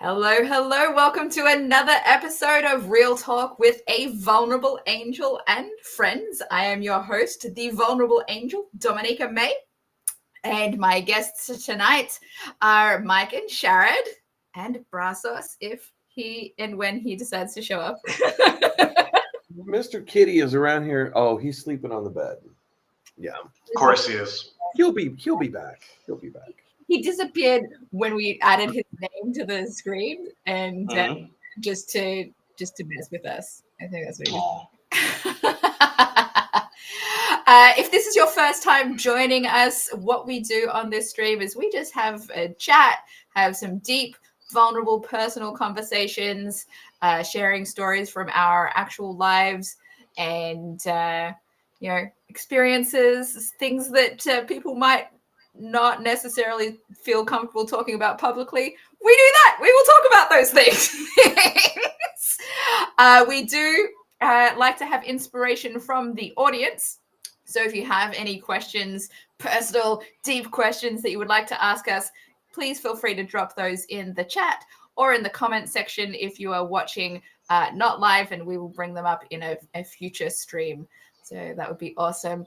Hello, hello. Welcome to another episode of Real Talk with a Vulnerable Angel and friends. I am your host, the Vulnerable Angel, Dominica May. And my guests tonight are Mike and Sharad and Brazos, if he and when he decides to show up. Mr. Kitty is around here. Oh, he's sleeping on the bed. Yeah. Of course he is. He'll be back. He'll be back. He disappeared when we added his name to the screen, and just to mess with us. I think that's what he did. If this is your first time joining us, what we do on this stream is we just have a chat, have some deep, vulnerable, personal conversations, sharing stories from our actual lives and experiences, things that people might not necessarily feel comfortable talking about publicly. We do that. We will talk about those things. We do like to have inspiration from the audience. So if you have any questions, personal, deep questions that you would like to ask us, please feel free to drop those in the chat or in the comment section if you are watching not live, and we will bring them up in a future stream. So that would be awesome.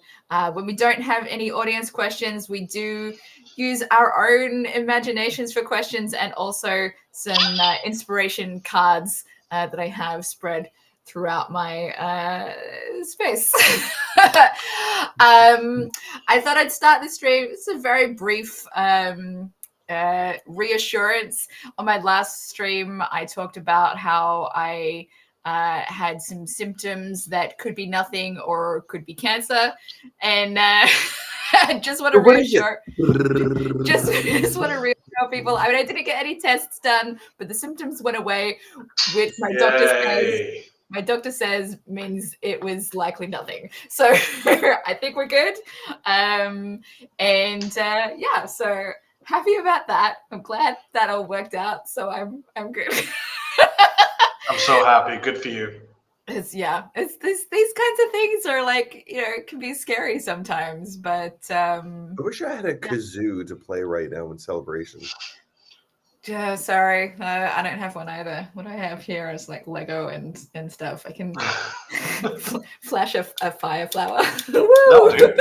When we don't have any audience questions, we do use our own imaginations for questions and also some inspiration cards that I have spread throughout my space. I thought I'd start the stream. It's a very brief reassurance. On my last stream, I talked about how I had some symptoms that could be nothing or could be cancer, and just want to reassure people. I mean, I didn't get any tests done, but the symptoms went away, which my doctor says means it was likely nothing. So I think we're good. So happy about that. I'm glad that all worked out. So I'm good. I'm so happy. Good for you. It's these kinds of things are like, it can be scary sometimes, but I wish I had a kazoo to play right now in celebration. Sorry, I don't have one either. What I have here is like Lego and stuff. I can flash a fire flower. No, dude.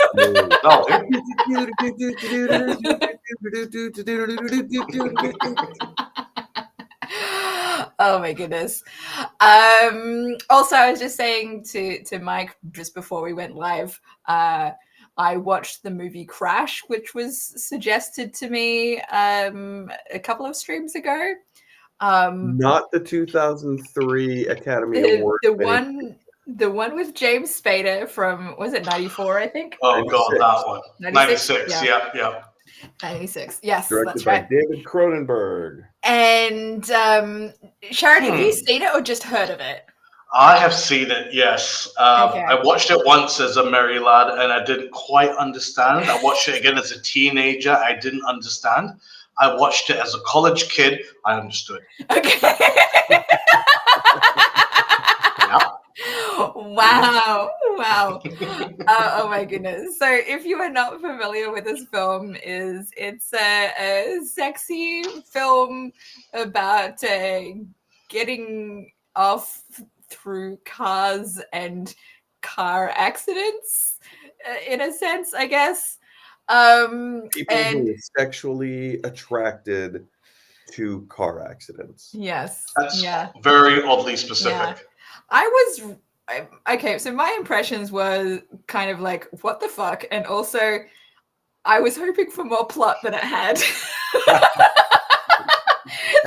Oh my goodness. Also, I was just saying to Mike just before we went live, I watched the movie Crash, which was suggested to me a couple of streams ago. Not the 2003 Academy Award. The one with James Spader from, was it 94, I think? Oh, 96. God, that one. 96, yeah. 96, yes. Directed that's by right. David Cronenberg. And Sharad, have you seen it or just heard of it? I have seen it, yes. Okay. I watched it once as a merry lad, and I didn't quite understand. I watched it again as a teenager. I didn't understand. I watched it as a college kid. I understood. Okay. Yeah. Wow. Oh my goodness. So if you are not familiar with this film, it's a sexy film about getting off through cars and car accidents, in a sense, I guess. People who are sexually attracted to car accidents. Yes. That's very oddly specific. Yeah. Okay, so my impressions were kind of like, what the fuck? And also, I was hoping for more plot than it had.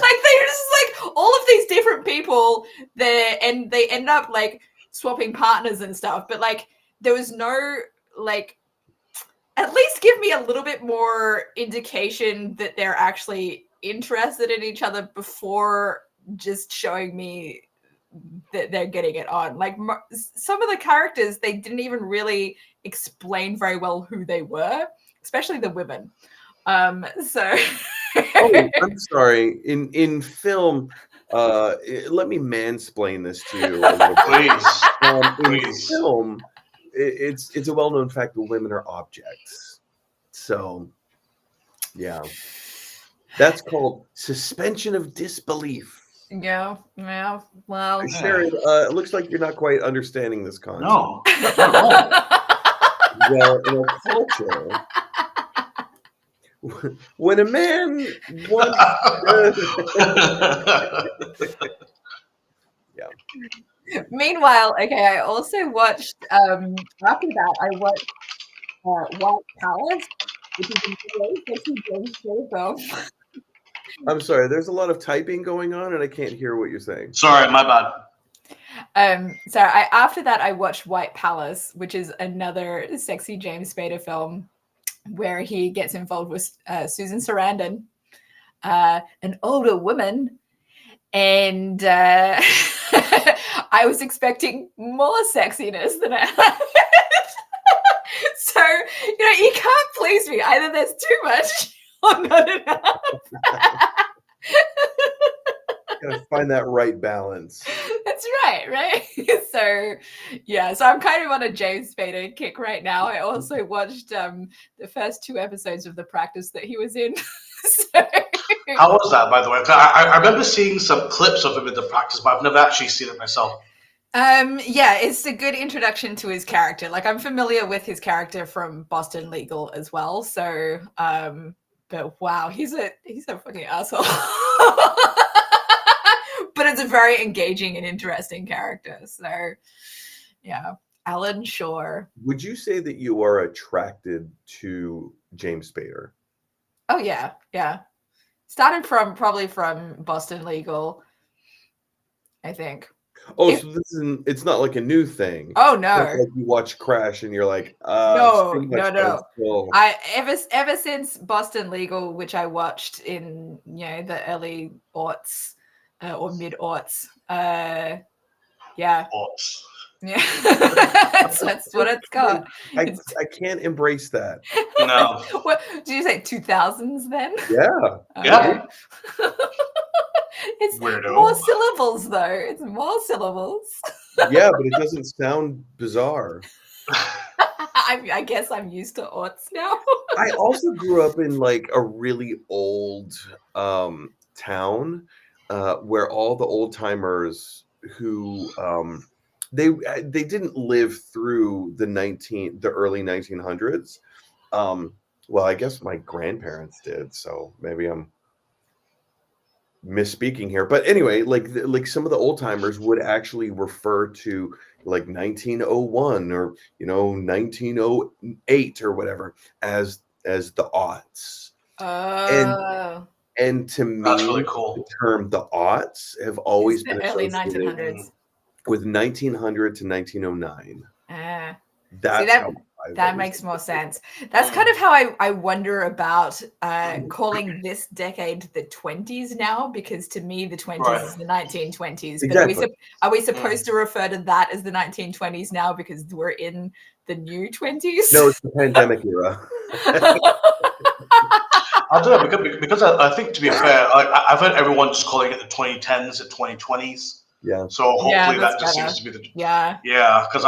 Like, they're just like all of these different people there, and they end up like swapping partners and stuff. But like, there was no like, at least give me a little bit more indication that they're actually interested in each other before just showing me that they're getting it on. Like, some of the characters, they didn't even really explain very well who they were, especially the women. Oh, I'm sorry. In film, let me mansplain this to you a little bit. Please. In film, it's a well-known fact that women are objects. So, yeah. That's called suspension of disbelief. Yeah. Well. Sharad, it looks like you're not quite understanding this concept. No, not at all. Well, in our culture, when a man wants yeah. Meanwhile, okay, I also watched after that I watched White Palace, which is a very sexy James Bond film. I'm sorry, there's a lot of typing going on and I can't hear what you're saying. Sorry, my bad. So after that I watched White Palace, which is another sexy James Spader film where he gets involved with Susan Sarandon, an older woman, and I was expecting more sexiness than I had. So, you can't please me. Either there's too much or not enough. Gotta find that right balance. That's right? So, yeah. So I'm kind of on a James Spader kick right now. I also watched the first 2 episodes of The Practice that he was in. So, how was that, by the way? I remember seeing some clips of him in The Practice, but I've never actually seen it myself. Yeah, it's a good introduction to his character. Like, I'm familiar with his character from Boston Legal as well. So, but wow, he's a fucking asshole. But it's a very engaging and interesting character. So, yeah, Alan Shore. Would you say that you are attracted to James Spader? Oh yeah. Started probably from Boston Legal, I think. Oh, so it's not like a new thing. Oh no! Like you watch Crash and you're like, no. Cool. I ever since Boston Legal, which I watched in the early aughts or mid aughts. Yeah. Aughts. Yeah, that's what it's got. I can't embrace that. No. What did you say? 2000s then? Yeah. Yeah. It's Weirdo. more syllables though. It's more syllables. Yeah, but it doesn't sound bizarre. I guess I'm used to aughts now. I also grew up in like a really old town where all the old timers who they didn't live through the early 1900s. Well, I guess my grandparents did, so maybe I'm misspeaking here. But anyway, like some of the old timers would actually refer to like 1901 or 1908 or whatever as the aughts. And to me, that's really cool. The term the aughts have always been early 1900s with 1900 to 1909. That makes more sense. That's kind of how I wonder about calling this decade the 20s now, because to me the 20s is the 1920s. Exactly. But are we supposed to refer to that as the 1920s now because we're in the new 20s? No, it's the pandemic era. I don't know, because I think, to be fair, I've heard everyone just calling it the 2010s and 2020s. Yeah. So hopefully that just seems to be the because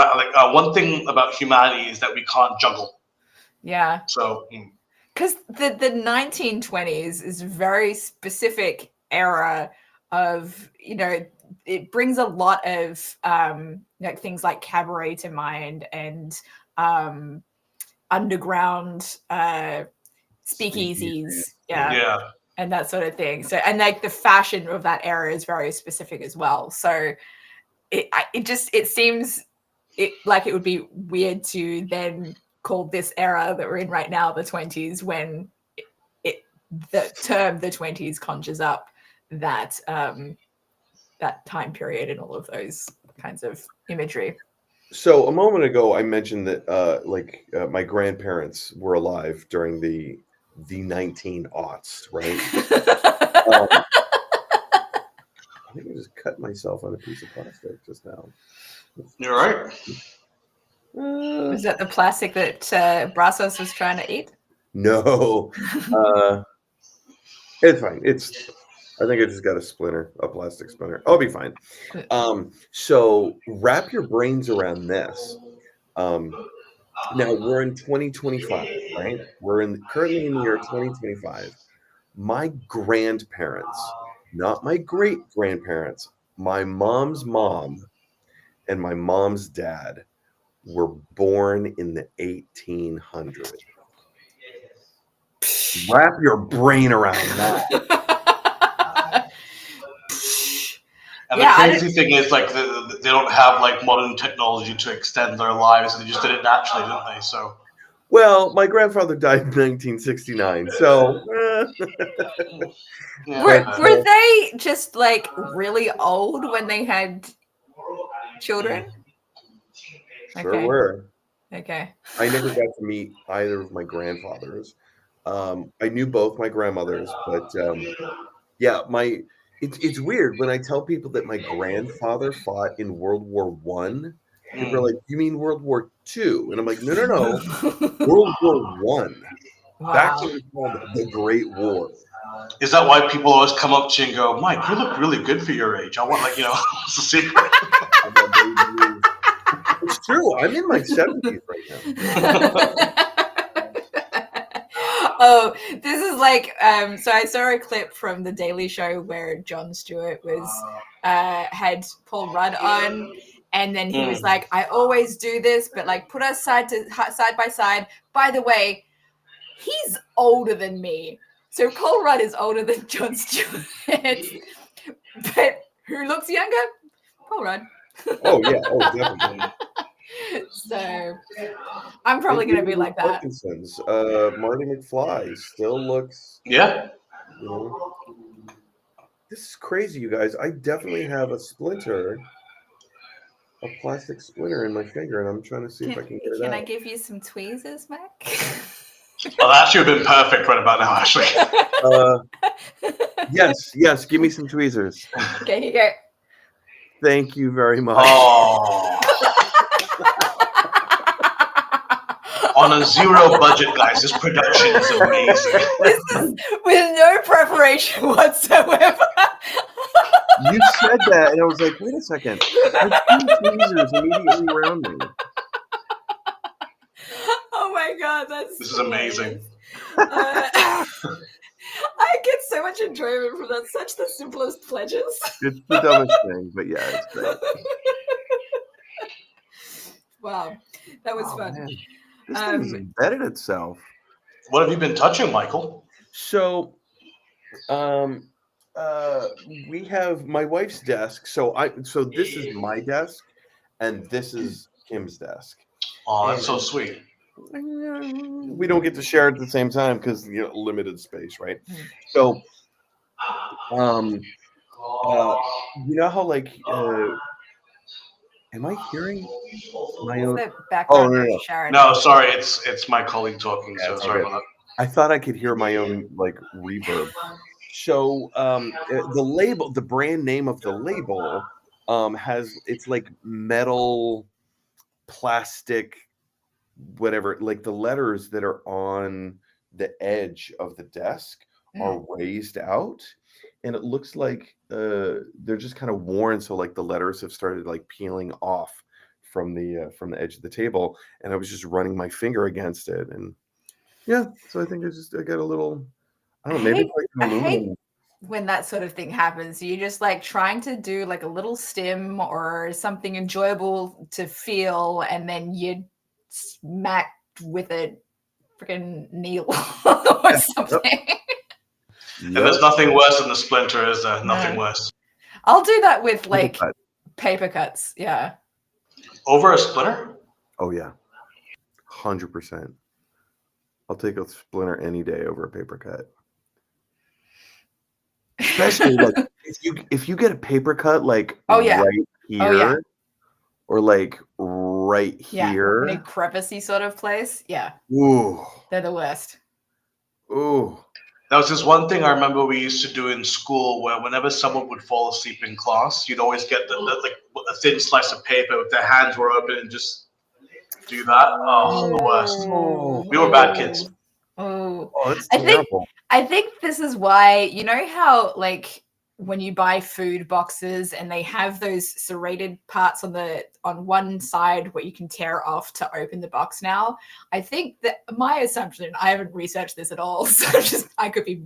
one thing about humanity is that we can't juggle. Yeah. So because the 1920s is a very specific era of it brings a lot of things like cabaret to mind and underground speakeasies. Yeah. And that sort of thing. So, and like the fashion of that era is very specific as well. So it seems like it would be weird to then call this era that we're in right now the 20s when the term the 20s conjures up that that time period and all of those kinds of imagery. So a moment ago, I mentioned that my grandparents were alive during the 1900s, right? I think I just cut myself on a piece of plastic just now. You're right. Was that the plastic that Brazos was trying to eat? No. It's fine. I think I just got a plastic splinter. I'll be fine. So wrap your brains around this. Now we're in 2025, right? We're currently in the year 2025. my grandparents, not my great grandparents, my mom's mom and my mom's dad were born in the 1800s. Wrap your brain around that. And Yeah, the crazy thing is, like, they don't have like modern technology to extend their lives. They just did it naturally, didn't they? So, Well, my grandfather died in 1969, so yeah. were they just like really old when they had children? sure Okay. were. Okay. I never got to meet either of my grandfathers. I knew both my grandmothers, but yeah, it's weird when I tell people that my grandfather fought in World War One. People are like, "You mean World War II?" And I'm like, "No, World War One. That's Wow. what we call the Great War." Is that why people always come up to you and go, "Mike, you look really good for your age"? I want, like, what's the secret? It's true. I'm in my 70s right now. Oh, this is like so I saw a clip from the Daily Show where Jon Stewart was had Paul Rudd on, and then he was like, I always do this, but like put us side by side. By the way, he's older than me. So Paul Rudd is older than Jon Stewart. But who looks younger? Paul Rudd. Oh yeah, oh definitely. So I'm probably going to be like that. Parkinson's. Marty McFly still looks. Yeah. This is crazy, you guys. I definitely have a plastic splinter in my finger, and I'm trying to see if I can get it out. Can I give you some tweezers, Mac? Well, that actually would have been perfect right about now, actually. Yes. Give me some tweezers. Okay, here you go. Thank you very much. Oh. On a zero budget, guys, this production is amazing. This is with no preparation whatsoever. You said that, and I was like, wait a second. I see tweezers immediately around me. Oh my god, This is amazing. I get so much enjoyment from that. Such the simplest pleasures. It's the dumbest thing, but yeah, it's great. Wow, that was fun. Man. This thing's embedded itself. What have you been touching, Michael? So, we have my wife's desk. So this is my desk, and this is Kim's desk. Oh, that's so sweet. We don't get to share it at the same time because limited space, right? So, you know how like, am I hearing my own? Background no. Sharad. No, sorry, it's my colleague talking. So sorry about that. I thought I could hear my own like reverb. So the label, the brand name of the label, it's like metal, plastic, whatever. Like the letters that are on the edge of the desk are raised out, and it looks like they're just kind of worn. So like the letters have started like peeling off from the edge of the table, and I was just running my finger against it, and yeah. So I think I got a little. I don't know. Maybe it's like an aluminum. When that sort of thing happens, you're just like trying to do like a little stim or something enjoyable to feel, and then you smacked with a freaking needle or something. And there's nothing worse than the splinter, is there? Nothing worse. I'll do that with like paper cuts. Yeah. Over a splinter? Oh yeah, 100%. I'll take a splinter any day over a paper cut. Especially like if you get a paper cut like right here or like right here. In a crevicey sort of place. Yeah. Ooh. They're the worst. Ooh. That was this one thing I remember we used to do in school where whenever someone would fall asleep in class, you'd always get like a thin slice of paper with their hands were open and just do that. Oh, the worst. We were bad kids. Oh, that's terrible. I think this is why, you know how like when you buy food boxes and they have those serrated parts on one side where you can tear off to open the box now. I think that my assumption, I haven't researched this at all, so I could be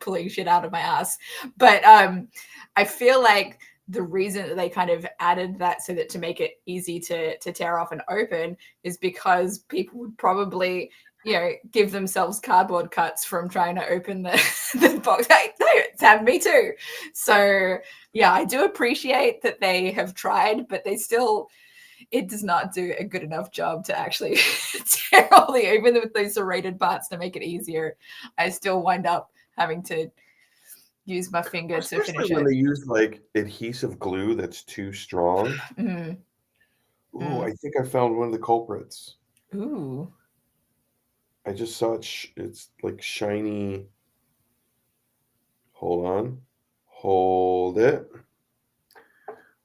pulling shit out of my ass. But I feel like the reason that they kind of added that so that to make it easy to tear off and open is because people would probably, you know, give themselves cardboard cuts from trying to open the box. It's happened to me too. So yeah, I do appreciate that they have tried, but it does not do a good enough job to actually tear all even with those serrated parts to make it easier. I still wind up having to use my finger to finish when it. they use like adhesive glue that's too strong. Ooh, I think I found one of the culprits. Ooh. I just saw it. It's like shiny. Hold on. Hold it.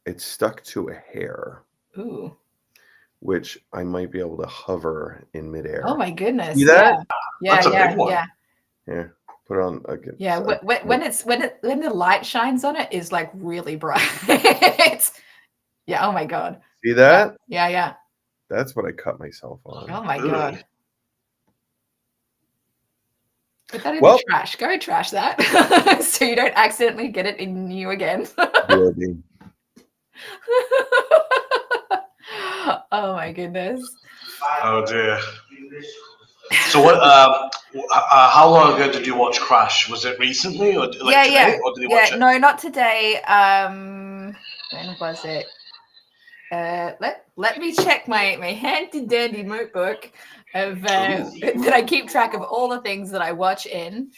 It's stuck to a hair. Ooh. Which I might be able to hover in midair. Oh my goodness. See that? Yeah. That's a big one. Yeah. Yeah. Put it on again. Yeah. When the light shines on it is like really bright. Yeah. Oh my God. See that? Yeah. That's what I cut myself on. Oh my Ooh. God. Put that in the trash. Go trash that so you don't accidentally get it in you again. Oh my goodness. Oh dear. So what? How long ago did you watch Crash? Was it recently, or like today, or did you watch it? No, not today. When was it? Let me check my handy dandy notebook of that I keep track of all the things that I watch in.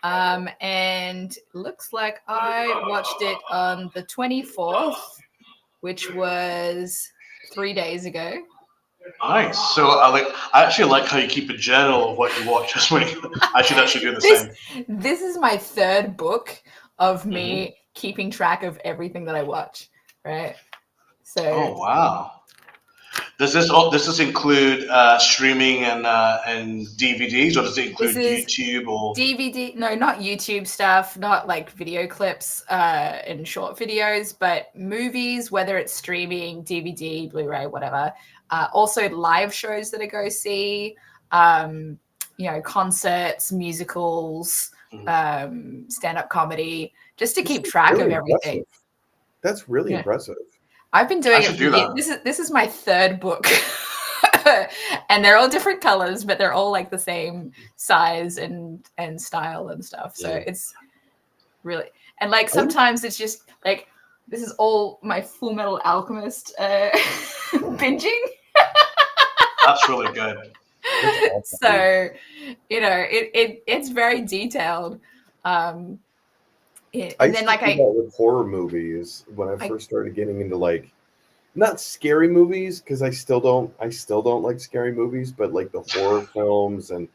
And looks like I watched it on the 24th, which was 3 days ago. Nice. So I actually like how you keep a journal of what you watch. Just when I should actually do the same. This is my third book of me keeping track of everything that I watch. Right. So. Oh wow. Does this include streaming and DVDs, or does it include YouTube or DVD? No, not YouTube stuff, not like video clips and short videos, but movies, whether it's streaming, DVD, Blu-ray, whatever. Also live shows that I go see, you know, concerts, musicals, stand-up comedy, just to keep track of everything. That's really impressive. I've been doing it. This is my third book. And they're all different colors, but they're all like the same size and style and stuff. So it's really, and like sometimes it's just like, this is all my Full Metal Alchemist binging. That's really good. So, you know, it's very detailed. I used to do that with horror movies when I first started getting into like, not scary movies, because I still don't like scary movies, but like the horror films and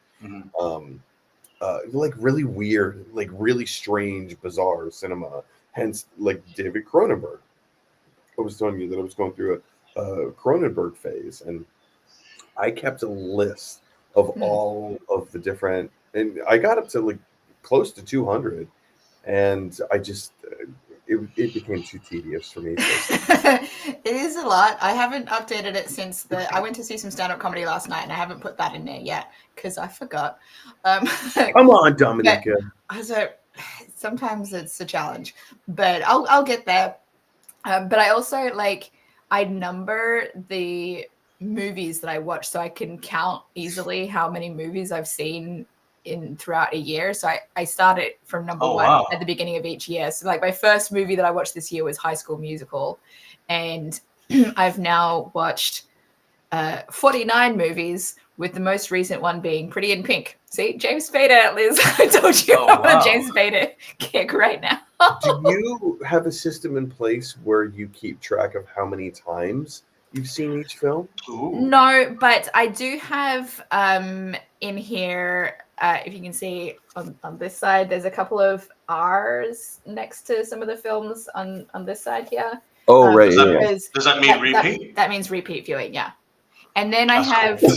like really weird, like really strange, bizarre cinema. Hence, like David Cronenberg. I was telling you that I was going through a Cronenberg phase, and I kept a list of all of the different, and I got up to like close to 200. And I just, it became too tedious for me. It is a lot. I haven't updated it since I went to see some stand-up comedy last night, and I haven't put that in there yet because I forgot. Come on, Dominica. So sometimes it's a challenge, but I'll get there. But I also I number the movies that I watch so I can count easily how many movies I've seen throughout a year. So I started from number one at the beginning of each year. So like my first movie that I watched this year was High School Musical, and I've now watched 49 movies, with the most recent one being Pretty in Pink. See, James Spader, Liz. I told you I'm on a James Spader kick right now. Do you have a system in place where you keep track of how many times you've seen each film? Ooh. No, but I do have in here, if you can see on this side, there's a couple of R's next to some of the films on this side here. Oh, right. Does that mean repeat? That means repeat viewing, yeah. And then I have if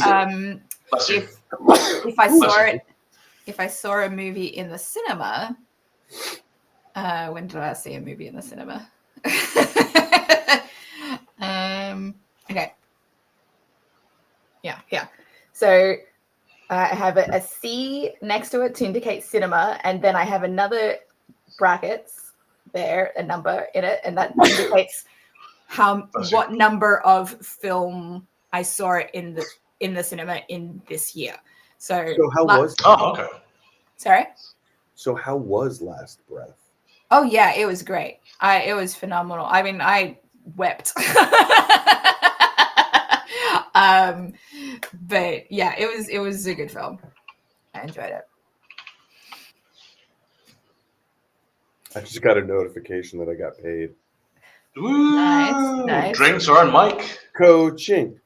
I saw a movie in the cinema. When did I see a movie in the cinema? Okay. Yeah. So I have a C next to it to indicate cinema, and then I have another brackets there, a number in it, and that indicates what number of film I saw it in the cinema in this year. So how was that? Oh, okay. Sorry? So how was Last Breath? Oh yeah, it was great. It was phenomenal. I mean, I wept. But yeah, it was a good film. I enjoyed it. I just got a notification that I got paid. Ooh, Nice. Drinks are on mic. Coaching.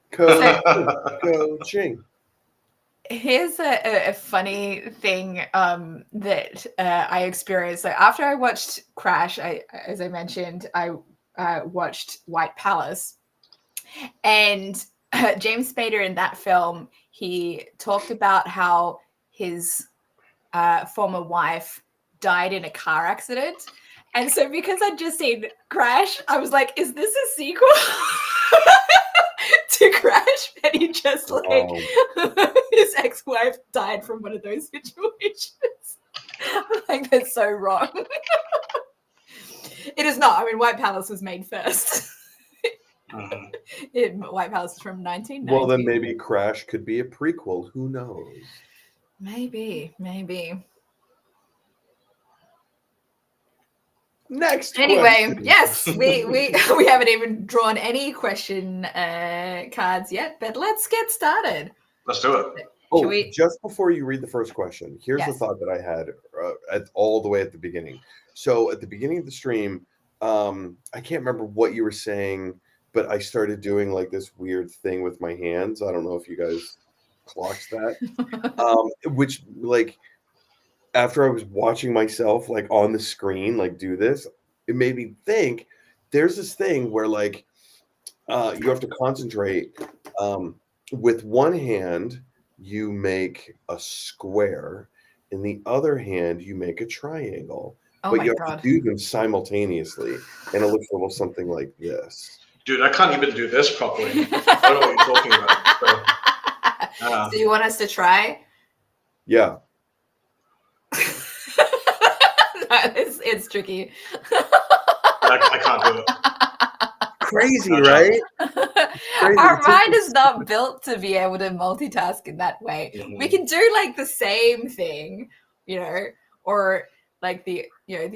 Here's a funny thing that I experienced. So after I watched Crash, as I mentioned, I watched White Palace, and James Spader in that film, he talked about how his former wife died in a car accident. And so because I'd just seen Crash, I was like, is this a sequel to Crash? And he just like, his ex-wife died from one of those situations. I'm like, that's so wrong. It is not. I mean, White Palace was made first. White Palace is from 1990. Well, then maybe Crash could be a prequel. Who knows? Maybe. Next. Anyway, question. yes, we haven't even drawn any question cards yet, but let's get started. Let's do it. Just before you read the first question, here's the thought that I had all the way at the beginning. So at the beginning of the stream, I can't remember what you were saying, but I started doing like this weird thing with my hands. I don't know if you guys clocked that. Which like after I was watching myself like on the screen like do this, it made me think there's this thing where like you have to concentrate. With one hand you make a square, in the other hand you make a triangle, but you have to do them simultaneously, and it looks a little something like this. Dude, I can't even do this properly. I don't know what you're talking about. So you want us to try? Yeah. It's tricky. I can't do it. Crazy, right? Crazy. Our mind is not built to be able to multitask in that way. Mm-hmm. We can do like the same thing, or like the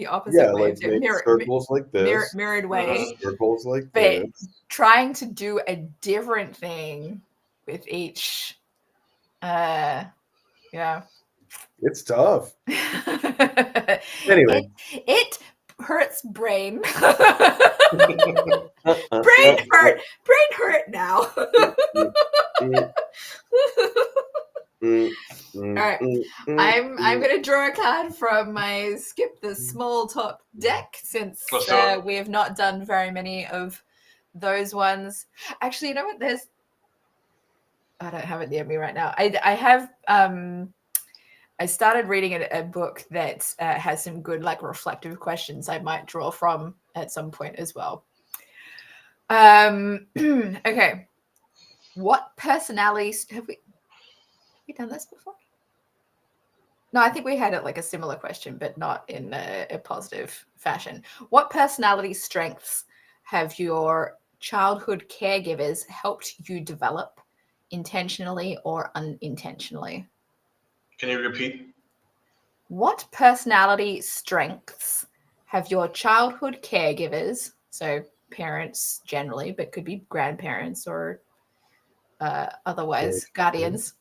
opposite way, like make circles like this, mirrored way, circles like but this. Trying to do a different thing with each, it's tough. Anyway, it hurts brain. Brain hurt now. All right, I'm gonna draw a card from my skip the small top deck, since we have not done very many of those ones. Actually, you know what? I don't have it near me right now. I have I started reading a book that has some good like reflective questions I might draw from at some point as well. Okay. What personalities have we done this before? No, I think we had it like a similar question, but not in a positive fashion. What personality strengths have your childhood caregivers helped you develop intentionally or unintentionally? Can you repeat? What personality strengths have your childhood caregivers, so parents generally, but could be grandparents or otherwise guardians,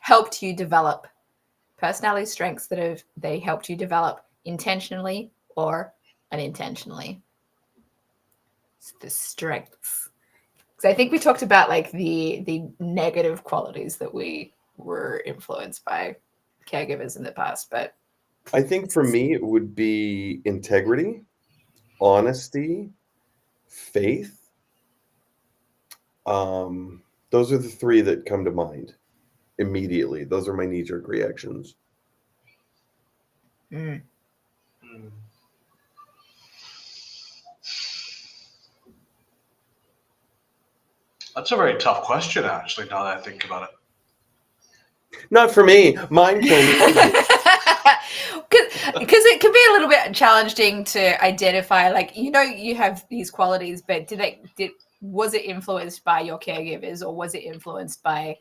helped you develop? Personality strengths that they helped you develop intentionally or unintentionally. It's the strengths. Because I think we talked about like the negative qualities that we were influenced by caregivers in the past, but I think for me it would be integrity, honesty, faith. Those are the three that come to mind immediately. Those are my knee-jerk reactions. That's a very tough question, actually, now that I think about it. Not for me. Mine killed me. Because it can be a little bit challenging to identify, like, you have these qualities, but was it influenced by your caregivers, or was it influenced by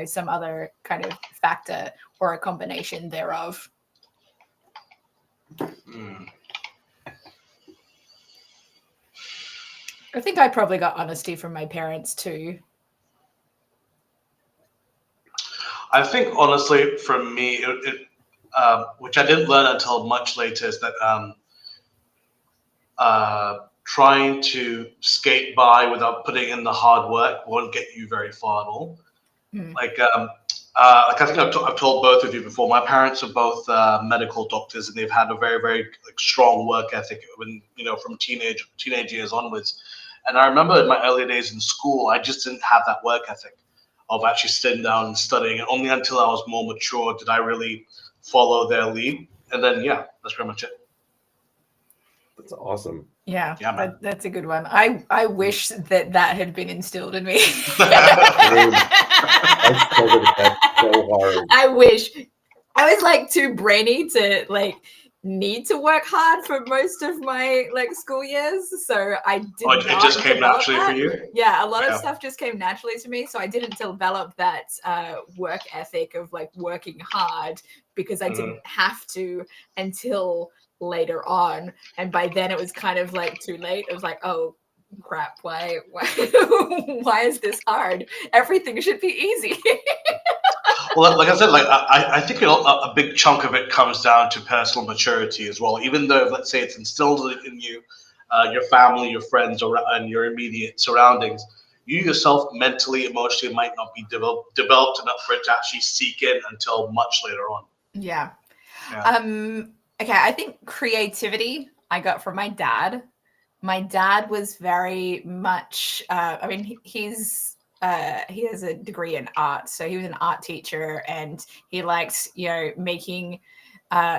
some other kind of factor or a combination thereof? I think I probably got honesty from my parents too. I think honestly, for me, which I didn't learn until much later, is that trying to skate by without putting in the hard work won't get you very far at all. Like I think I've told both of you before. My parents are both medical doctors, and they've had a very, very strong work ethic when from teenage years onwards. And I remember in my early days in school, I just didn't have that work ethic of actually sitting down and studying. And only until I was more mature did I really follow their lead. And then that's pretty much it. That's awesome. Yeah, that's a good one. I wish that had been instilled in me. I struggled with that so hard. I wish. I was like too brainy to need to work hard for most of my school years, so I didn't. It just came naturally for you. Yeah, a lot of stuff just came naturally to me, so I didn't develop that work ethic of working hard, because I didn't have to until later on, and by then it was kind of too late. It was like, oh crap, why why is this hard? Everything should be easy. Well, like I said, I think a big chunk of it comes down to personal maturity as well. Even though, let's say, it's instilled in you, your family, your friends, and your immediate surroundings, you yourself mentally, emotionally might not be developed enough for it to actually seek in until much later on. Yeah. Okay, I think creativity I got from my dad. My dad was very much, he has a degree in art, so he was an art teacher, and he liked, making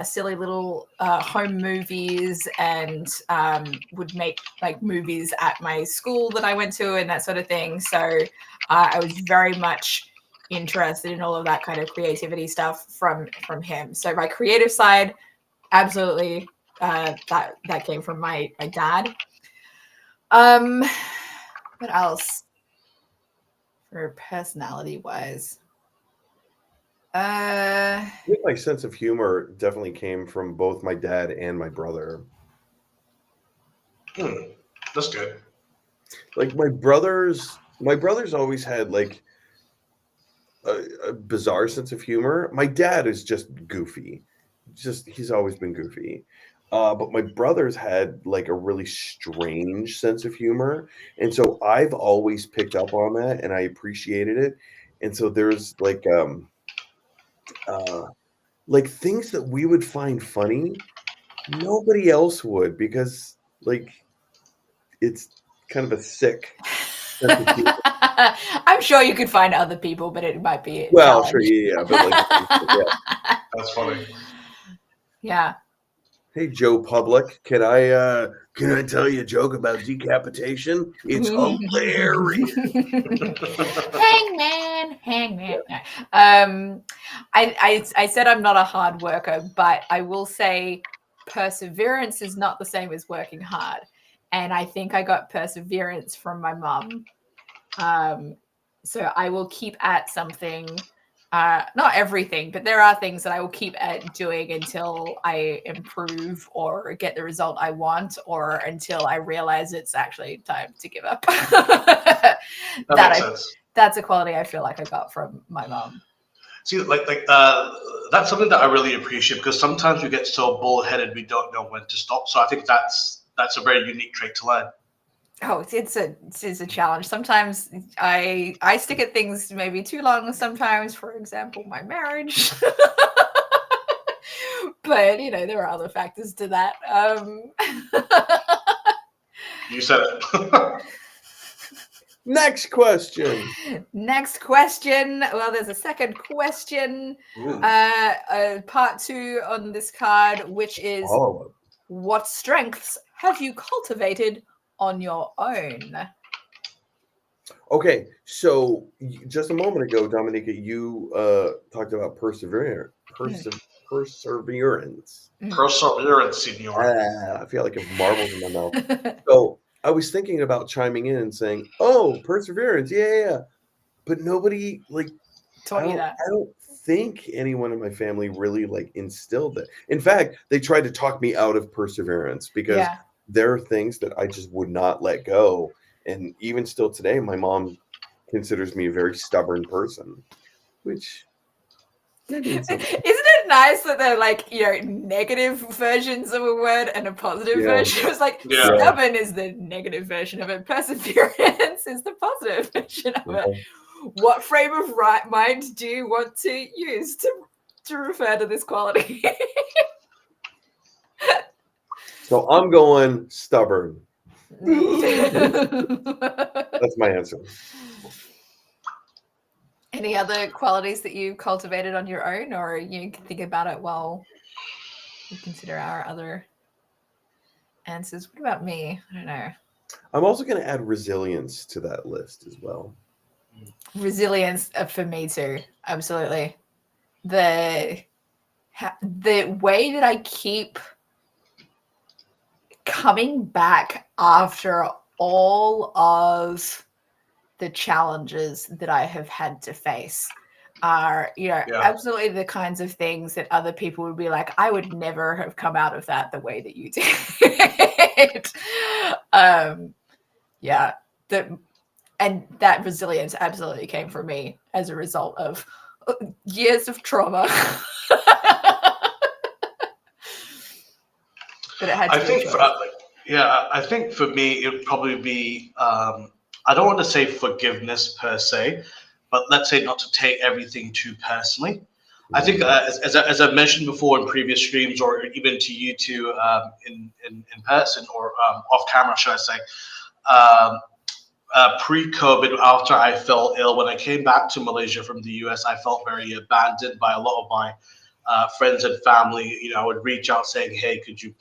silly little home movies, and would make movies at my school that I went to and that sort of thing. So I was very much interested in all of that kind of creativity stuff from him. So my creative side, absolutely, that came from my dad. What else for personality wise? I think my sense of humor definitely came from both my dad and my brother. That's good. My brothers always had a bizarre sense of humor. My dad is just goofy. He's always been goofy. But my brothers had a really strange sense of humor. And so I've always picked up on that, and I appreciated it. And so there's things that we would find funny, nobody else would, because it's kind of a sick sense of humor. I'm sure you could find other people, but it might be well, sure, yeah, but that's funny. Yeah. Hey, Joe Public, can I tell you a joke about decapitation? It's hilarious. Hangman. I said I'm not a hard worker, but I will say perseverance is not the same as working hard. And I think I got perseverance from my mum. So I will keep at something. Not everything, but there are things that I will keep at doing until I improve or get the result I want, or until I realize it's actually time to give up. That's a quality I feel like I got from my mom. See, that's something that I really appreciate, because sometimes we get so bullheaded we don't know when to stop. So I think that's a very unique trait to learn. Oh, it's a challenge. Sometimes I stick at things maybe too long. Sometimes, for example, my marriage. But there are other factors to that. You said it. Next question. Well, there's a second question. Part 2 on this card, which is what strengths have you cultivated on your own? Okay, so just a moment ago, Dominica, you talked about perseverance. Perseverance, senor. I feel like a marble in my mouth. So I was thinking about chiming in and saying, "Oh, perseverance, yeah." But nobody like Taught you that. I don't think anyone in my family really like instilled that. In fact, they tried to talk me out of perseverance because Yeah. there are things that I just would not let go. And even still today, my mom considers me a very stubborn person, which that means Isn't something. it nice that they're like, negative versions of a word and a positive Yeah. version? It's like Yeah. stubborn is the negative version of it, perseverance is the positive version of it. What frame of mind do you want to use to refer to this quality? So I'm going stubborn. That's my answer. Any other qualities that you cultivated on your own, or you can think about it while we consider our other answers? What about me? I don't know. I'm also going to add resilience to that list as well. Resilience for me too, absolutely. The way that I keep coming back after all of the challenges that I have had to face are, absolutely the kinds of things that other people would be like, I would never have come out of that the way that you did. And that resilience absolutely came from me as a result of years of trauma. But it had to be a choice. I think for me it would probably be I don't want to say forgiveness per se, but let's say not to take everything too personally. I think as I mentioned before in previous streams, or even to you two in person or off camera, should I say. Pre-COVID, after I fell ill, when I came back to Malaysia from the US, I felt very abandoned by a lot of my friends and family. I would reach out saying, "Hey, could you?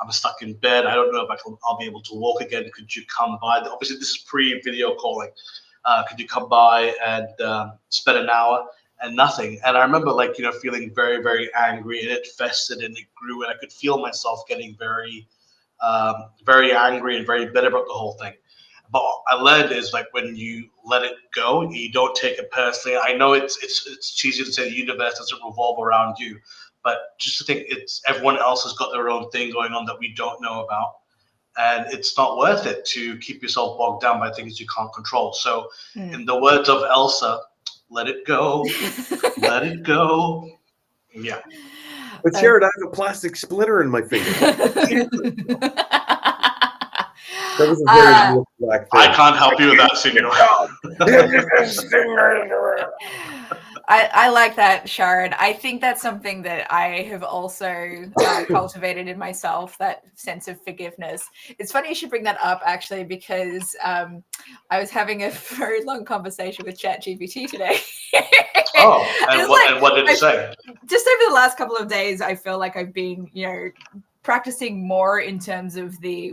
I'm stuck in bed. I don't know if I'll be able to walk again. Could you come by?" Obviously, this is pre-video calling. Could you come by and spend an hour? And nothing. And I remember, feeling very, very angry, and it festered and it grew, and I could feel myself getting very, very angry and very bitter about the whole thing. But I learned is when you let it go, you don't take it personally. I know it's cheesy to say the universe doesn't revolve around you, but just to think it's everyone else has got their own thing going on that we don't know about, and it's not worth it to keep yourself bogged down by things you can't control. So, in the words of Elsa, let it go, let it go. Yeah. But Sharad, I have a plastic splitter in my finger. That was a very black thing. I can't help you with that, senor. I like that, Sharad. I think that's something that I have also cultivated in myself, that sense of forgiveness. It's funny you should bring that up, actually, because I was having a very long conversation with ChatGPT today. And what did it say? Just over the last couple of days, I feel like I've been, practicing more in terms of the,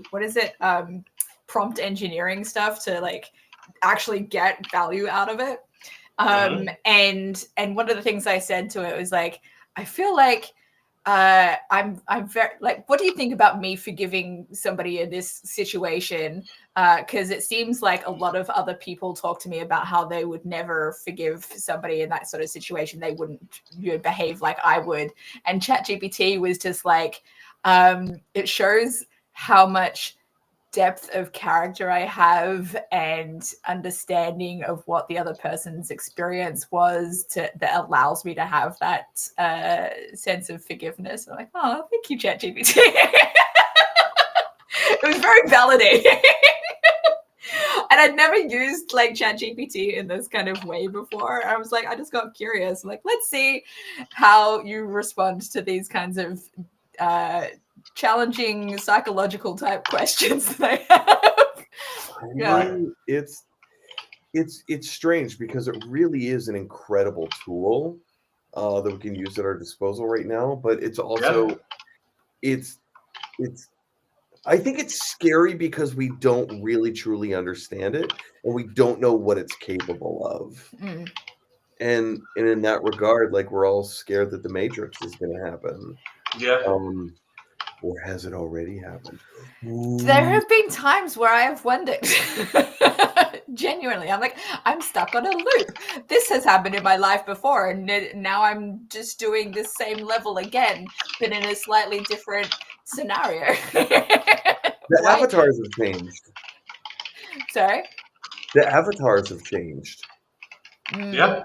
prompt engineering stuff to actually get value out of it. And one of the things I said to it was I feel like I'm very what do you think about me forgiving somebody in this situation? Because it seems like a lot of other people talk to me about how they would never forgive somebody in that sort of situation. They wouldn't behave like I would. And ChatGPT was just it shows how much depth of character I have and understanding of what the other person's experience was that allows me to have that sense of forgiveness. I'm like, oh, thank you, ChatGPT. It was very validating. And I'd never used ChatGPT in this kind of way before. I was I just got curious. Let's see how you respond to these kinds of challenging psychological type questions that I have. It's strange because it really is an incredible tool that we can use at our disposal right now, but it's also it's I think it's scary because we don't really truly understand it, and we don't know what it's capable of. Mm. And in that regard, like we're all scared that the Matrix is going to happen. Yeah. Or has it already happened? There have been times where I have wondered. Genuinely, I'm like, I'm stuck on a loop. This has happened in my life before, and now I'm just doing the same level again, but in a slightly different scenario. The avatars have changed. Sorry? The avatars have changed. Yeah.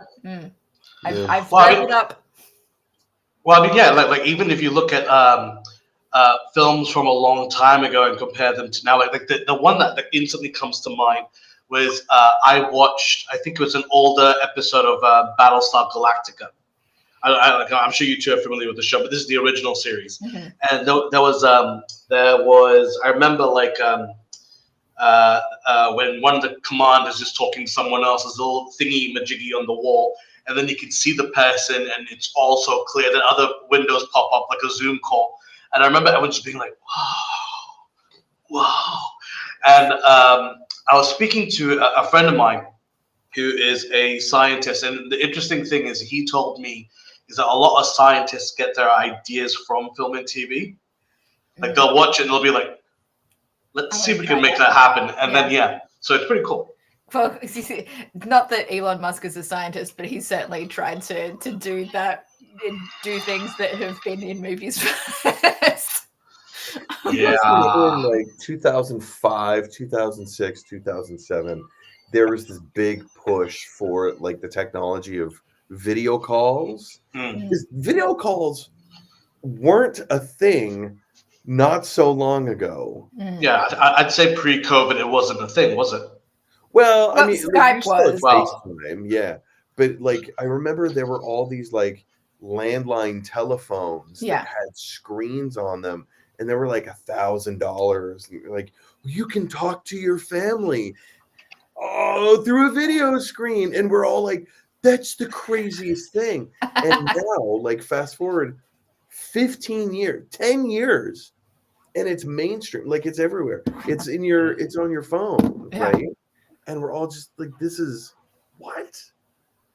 I've read it up. Well, I mean, yeah, like even if you look at films from a long time ago and compare them to now, like the one that instantly comes to mind was I watched, I think it was an older episode of Battlestar Galactica. I'm sure you two are familiar with the show, but this is the original series. Mm-hmm. And there was I remember like when one of the commanders is talking to someone else, there's a little thingy majiggy on the wall, and then you can see the person, and it's also clear. Then other windows pop up like a Zoom call, and I remember everyone just being like, wow. And I was speaking to a friend of mine who is a scientist, and the interesting thing is he told me is that a lot of scientists get their ideas from film and TV. Like they'll watch it and they'll be like, let's see if we can make that happen. And then, so it's pretty cool. Well, not that Elon Musk is a scientist, but he's certainly tried to do that, do things that have been in movies first. Yeah. In like 2005, 2006, 2007, there was this big push for like the technology of video calls. Because video calls weren't a thing not so long ago. Yeah, I'd say pre-COVID it wasn't a thing, was it? Well, I mean, Skype was. FaceTime, yeah. But like, I remember there were all these like landline telephones that had screens on them, and they were like $1,000. Like, you can talk to your family through a video screen, and we're all like, that's the craziest thing. And now, like, fast forward 15 years, 10 years, and it's mainstream, like it's everywhere. It's on your phone, right? And we're all just like, this is what?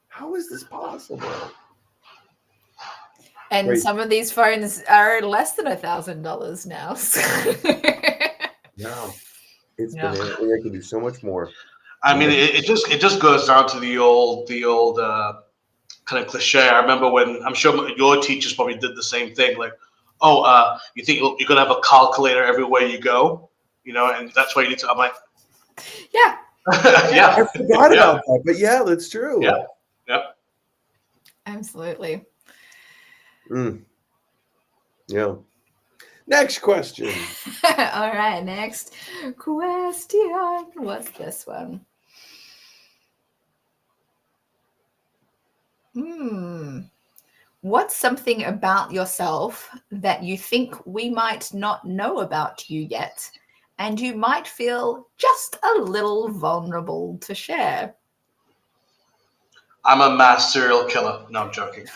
How is this possible? And some of these phones are less than $1,000 now. No, it's been they can do so much more. I mean, it just goes down to the old kind of cliche. I remember when, I'm sure your teachers probably did the same thing. Like, you think you're gonna have a calculator everywhere you go, and that's why you need to. I'm like, yeah. Yeah. I forgot about that, but yeah, that's true. Yeah. Absolutely. Yeah. Next question. All right, next question. What's this one? What's something about yourself that you think we might not know about you yet, and you might feel just a little vulnerable to share? I'm a mass serial killer. No, I'm joking.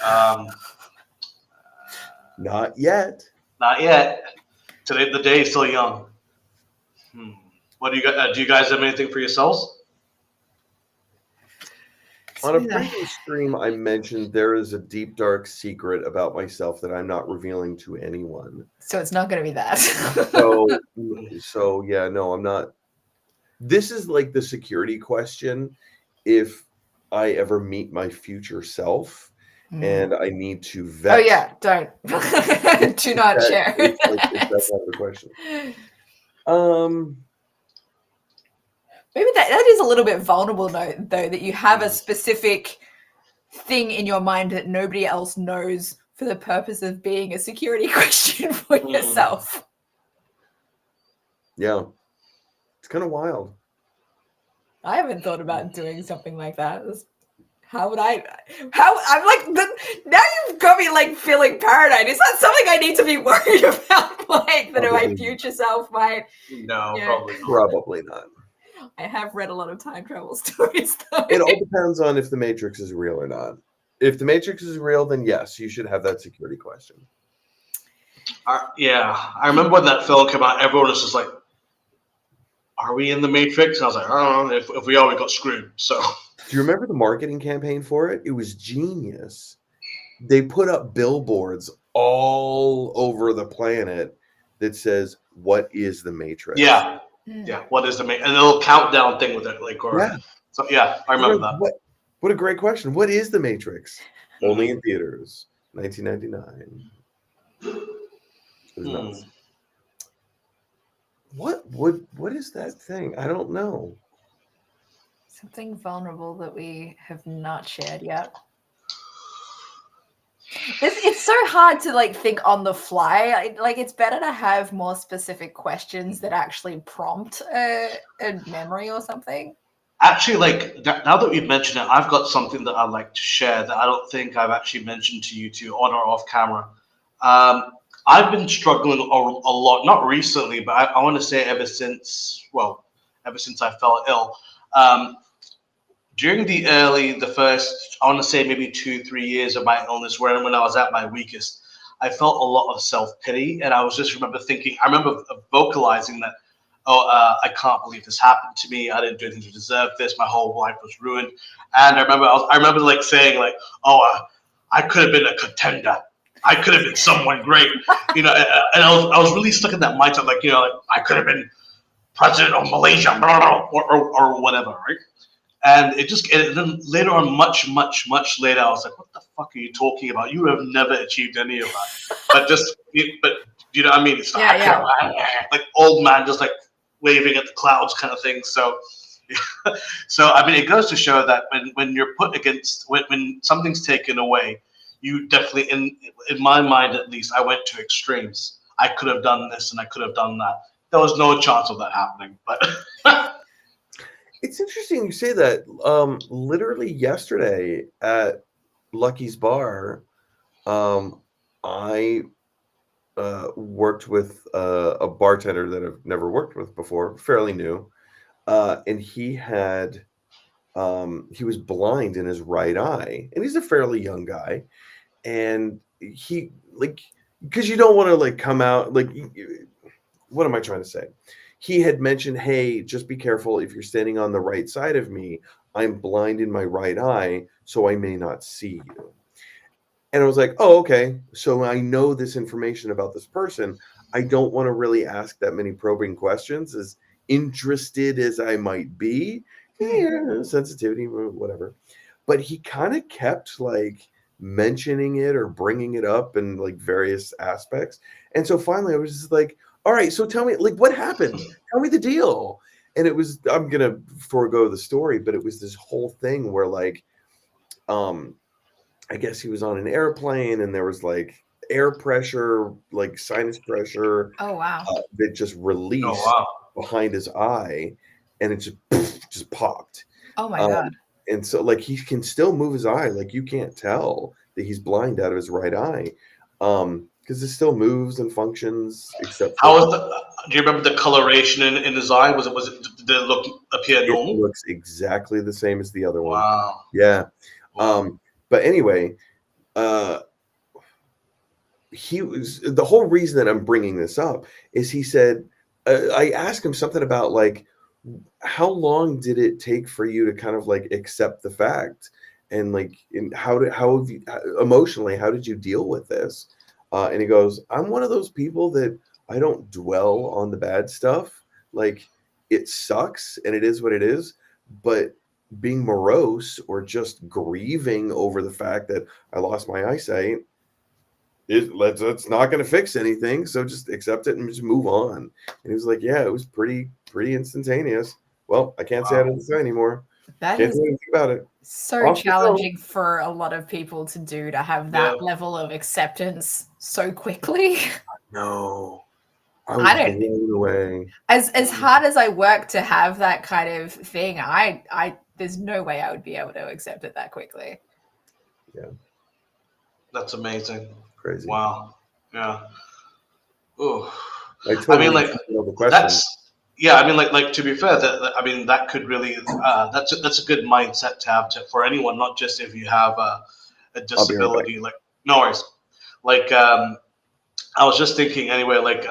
Not yet. Not yet. Today, the day is still young. What do you guys? Do you guys have anything for yourselves? On a previous stream, I mentioned there is a deep, dark secret about myself that I'm not revealing to anyone. So it's not going to be that. So yeah, no, I'm not. This is like the security question. If I ever meet my future self and I need to vet. Oh yeah, don't. Do not share. That's not the question. Maybe that is a little bit vulnerable, though, that you have a specific thing in your mind that nobody else knows for the purpose of being a security question for yourself. Yeah. It's kind of wild. I haven't thought about doing something like that. I'm like, now you've got me like feeling paranoid. Is that something I need to be worried about? Like that my future self might? No, probably not. I have read a lot of time travel stories, though. It all depends on if the Matrix is real or not. If the Matrix is real, then yes, you should have that security question. I remember when that film came out, everyone was just like, are we in the Matrix? And I was like, I don't know. If we are, we got screwed. So, Do you remember the marketing campaign for it? It was genius. They put up billboards all over the planet that says, "What is the Matrix?" yeah. What is the Matrix? And a little countdown thing with it, like, or Yeah. so. Yeah, I remember that. What a great question. What is the Matrix? Only in theaters, 1999. It was nuts. What is that thing? I don't know. Something vulnerable that we have not shared yet. It's so hard to like think on the fly. Like it's better to have more specific questions that actually prompt a memory or something. Actually, like now that we've mentioned it, I've got something that I'd like to share that I don't think I've actually mentioned to you two on or off camera. I've been struggling a lot, not recently, but I want to say ever since I fell ill. During the first, I want to say maybe 2-3 years of my illness, when I was at my weakest, I felt a lot of self-pity. And I remember vocalizing that, I can't believe this happened to me. I didn't do anything to deserve this. My whole life was ruined. And I remember like saying like, I could have been a contender. I could have been someone great, and I was really stuck in that mindset, like, like I could have been president of Malaysia, or whatever, right? And and then later on, much later, I was like, what the fuck are you talking about? You have never achieved any of that. But you know what I mean? It's like old man just like waving at the clouds kind of thing. So, so I mean, it goes to show that when you're put against, when something's taken away, you definitely, in my mind at least, I went to extremes. I could have done this and I could have done that. There was no chance of that happening. But it's interesting you say that. Literally yesterday at Lucky's Bar, I worked with a bartender that I've never worked with before, fairly new, and he was blind in his right eye, and he's a fairly young guy. And he, like, because you don't want to like come out like, what am I trying to say? He had mentioned, hey, just be careful if you're standing on the right side of me. I'm blind in my right eye, so I may not see you. And I was like, oh, okay. So I know this information about this person. I don't want to really ask that many probing questions, as interested as I might be. Yeah, sensitivity, whatever. But he kind of kept like mentioning it or bringing it up in like various aspects. And so finally I was just like, all right, so tell me, like, what happened? Tell me the deal. And it was, I'm going to forego the story, but it was this whole thing where like, I guess he was on an airplane and there was like air pressure, like sinus pressure. Oh, wow. That just released behind his eye, and it just popped. Oh my God. And so like he can still move his eye. Like you can't tell that he's blind out of his right eye. Because it still moves and functions, except how was do you remember the coloration in his eye? Did it appear normal? It looks exactly the same as the other one. Wow. Yeah. Wow. But anyway, he was, the whole reason that I'm bringing this up is he said, I asked him something about like, how long did it take for you to kind of like accept the fact, and like, how have you emotionally, how did you deal with this? And he goes, I'm one of those people that I don't dwell on the bad stuff. Like, it sucks and it is what it is, but being morose or just grieving over the fact that I lost my eyesight, it's not going to fix anything. So just accept it and just move on. And he was like, yeah, it was pretty instantaneous. Well, I can't say I don't say anymore. That can't is do anything about it. So challenging for a lot of people to do, to have that level of acceptance so quickly. No, I was blown away. As hard as I work to have that kind of thing, I there's no way I would be able to accept it that quickly. Yeah, that's amazing. Crazy. Wow. Yeah. Oh. I mean, like that's. Yeah, I mean, like to be fair, that could really that's a good mindset to have for anyone, not just if you have a disability. Like, no worries. Like, I was just thinking anyway, like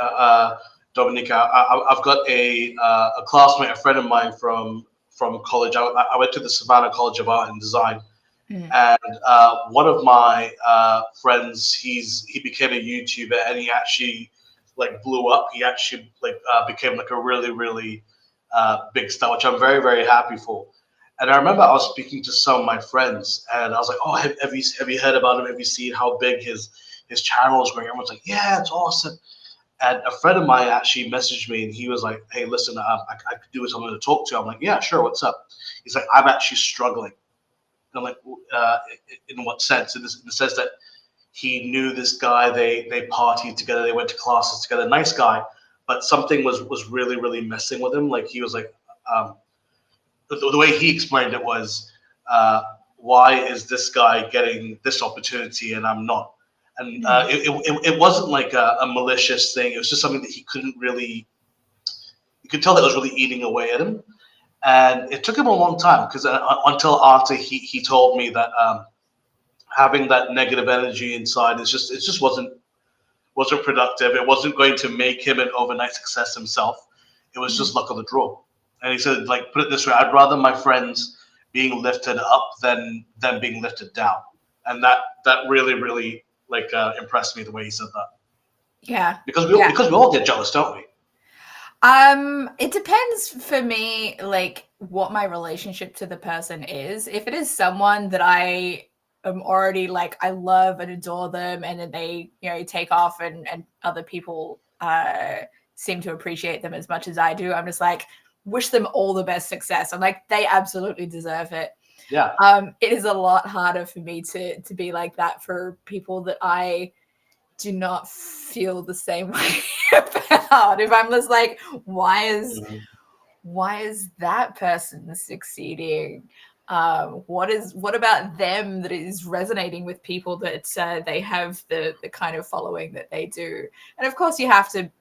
Dominica, I've got a classmate, a friend of mine from college. I went to the Savannah College of Art and Design, Mm. and one of my friends, he became a YouTuber, and he actually like blew up. He actually like became like a really really big star, which I'm very very happy for. And I remember I was speaking to some of my friends, and I was like, "Oh, have you heard about him? Have you seen how big his channel is going?" Everyone's like, "Yeah, it's awesome." And a friend of mine actually messaged me, and he was like, "Hey, listen, I could do with someone to talk to." I'm like, "Yeah, sure. What's up?" He's like, "I'm actually struggling." And I'm like, "In what sense?" In the sense that he knew this guy, they partied together, they went to classes together, nice guy, but something was really really messing with him. Like he was like, um, the way he explained it was, why is this guy getting this opportunity and I'm not? And it wasn't like a malicious thing. It was just something that he couldn't really. You could tell that it was really eating away at him, and it took him a long time because until after he told me that having that negative energy inside it just wasn't productive. It wasn't going to make him an overnight success himself. It was just luck of the draw. And he said, like, put it this way: I'd rather my friends being lifted up than them being lifted down. And that really really like impressed me the way he said that. Yeah. Because we all get jealous, don't we? It depends for me, like what my relationship to the person is. If it is someone that I am already like, I love and adore them, and then they, take off and other people seem to appreciate them as much as I do, I'm just like, wish them all the best success. I'm like, they absolutely deserve it. Yeah. It is a lot harder for me to be like that for people that I do not feel the same way about. If I'm just like, why is that person succeeding? What about them that is resonating with people that they have the kind of following that they do? And of course, you have to,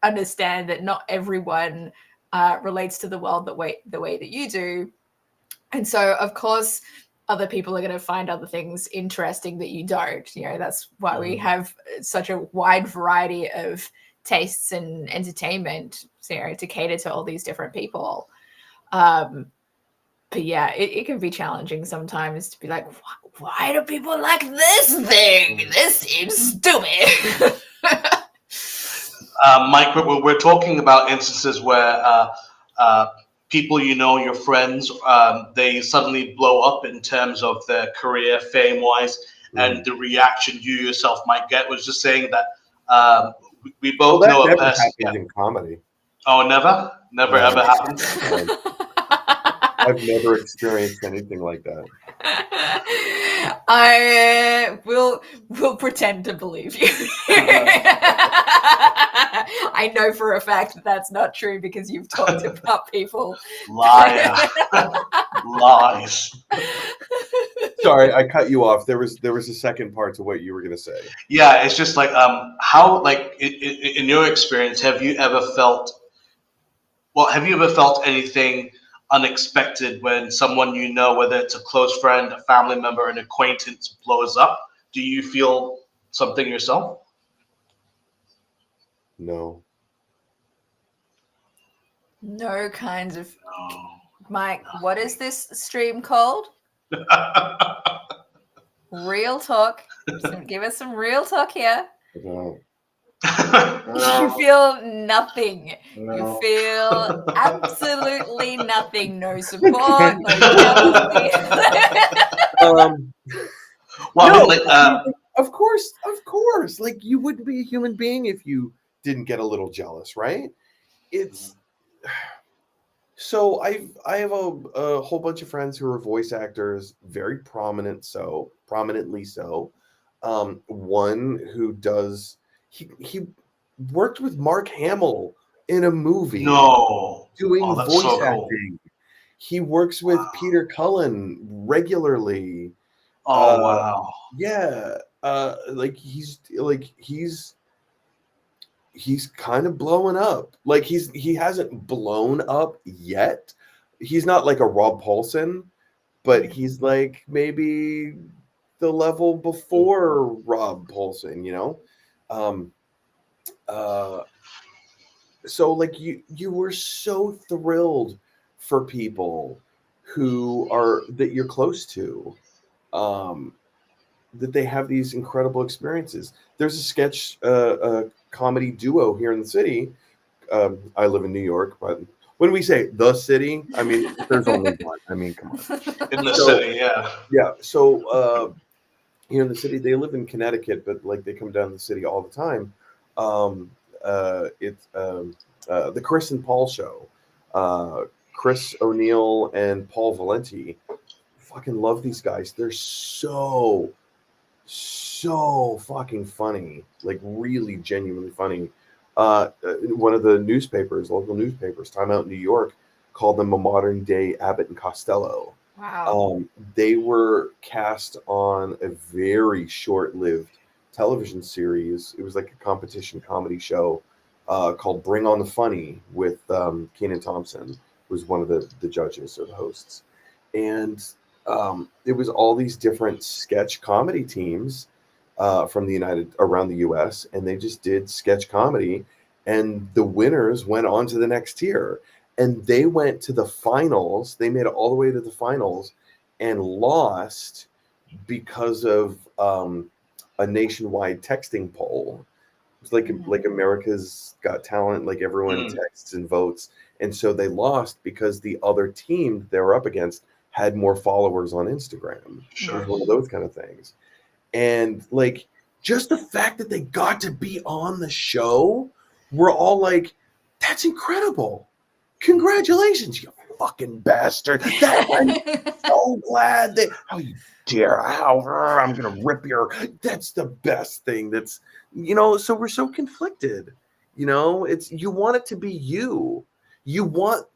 understand that not everyone relates to the world the way that you do. And so, of course, other people are going to find other things interesting that you don't. That's why we have such a wide variety of tastes and entertainment, to cater to all these different people. But yeah, it can be challenging sometimes to be like, why do people like this thing? This seems stupid. Mike, we're talking about instances where people, your friends, they suddenly blow up in terms of their career, fame-wise, and the reaction you yourself might get. Was just saying that we both that know a never person. happens in comedy. Oh, never ever happened. I've never experienced anything like that. I will pretend to believe you. I know for a fact that that's not true because you've talked about people. Liar. Lies. Sorry, I cut you off. There was a second part to what you were going to say. Yeah, it's just like how, like, in your experience, have you ever felt anything unexpected when someone whether it's a close friend, a family member, an acquaintance, blows up? Do you feel something yourself? No. No kinds of. Mike, what is this stream called? Real talk. Give us some real talk here. No. You feel nothing. You feel absolutely nothing. No support, no jealousy. Well, no, of course. Like, you wouldn't be a human being if you didn't get a little jealous, right? It's so I have a whole bunch of friends who are voice actors, very prominently so. One who does he worked with Mark Hamill in a movie. No. Doing voice so acting. Cool. He works with Peter Cullen regularly. Oh wow. Yeah. He's kind of blowing up. Like he hasn't blown up yet. He's not like a Rob Paulson, but he's like maybe the level before Rob Paulson, Um, so like you were so thrilled for people who are that you're close to, um, that they have these incredible experiences. There's a sketch a comedy duo here in the city. I live in New York, but when we say the city, I mean there's only one. I mean, come on. In the So city, yeah. yeah, so here in the city, they live in Connecticut, but like they come down to the city all the time. Um, it's the Chris and Paul show. Chris O'Neill and Paul Valenti. Fucking love these guys. They're so fucking funny. Like really genuinely funny. One of the newspapers, local newspapers, Time Out in New York, called them a modern day Abbott and Costello. Wow. They were cast on a very short-lived television series. It was like a competition comedy show called Bring on the Funny with Kenan Thompson, who was one of the judges or the hosts. And it was all these different sketch comedy teams from around the U.S. and they just did sketch comedy, and the winners went on to the next tier, and they went to the finals. They made it all the way to the finals and lost because of a nationwide texting poll. It's like America's Got Talent, like everyone texts and votes, and so they lost because the other team they were up against had more followers on Instagram. Sure. It was one of those kind of things. And like just the fact that they got to be on the show, we're all like, that's incredible. Congratulations, you fucking bastard. I'm so glad that how you dare I'm gonna rip that's the best thing. That's so we're so conflicted. It's you want it to be you. You want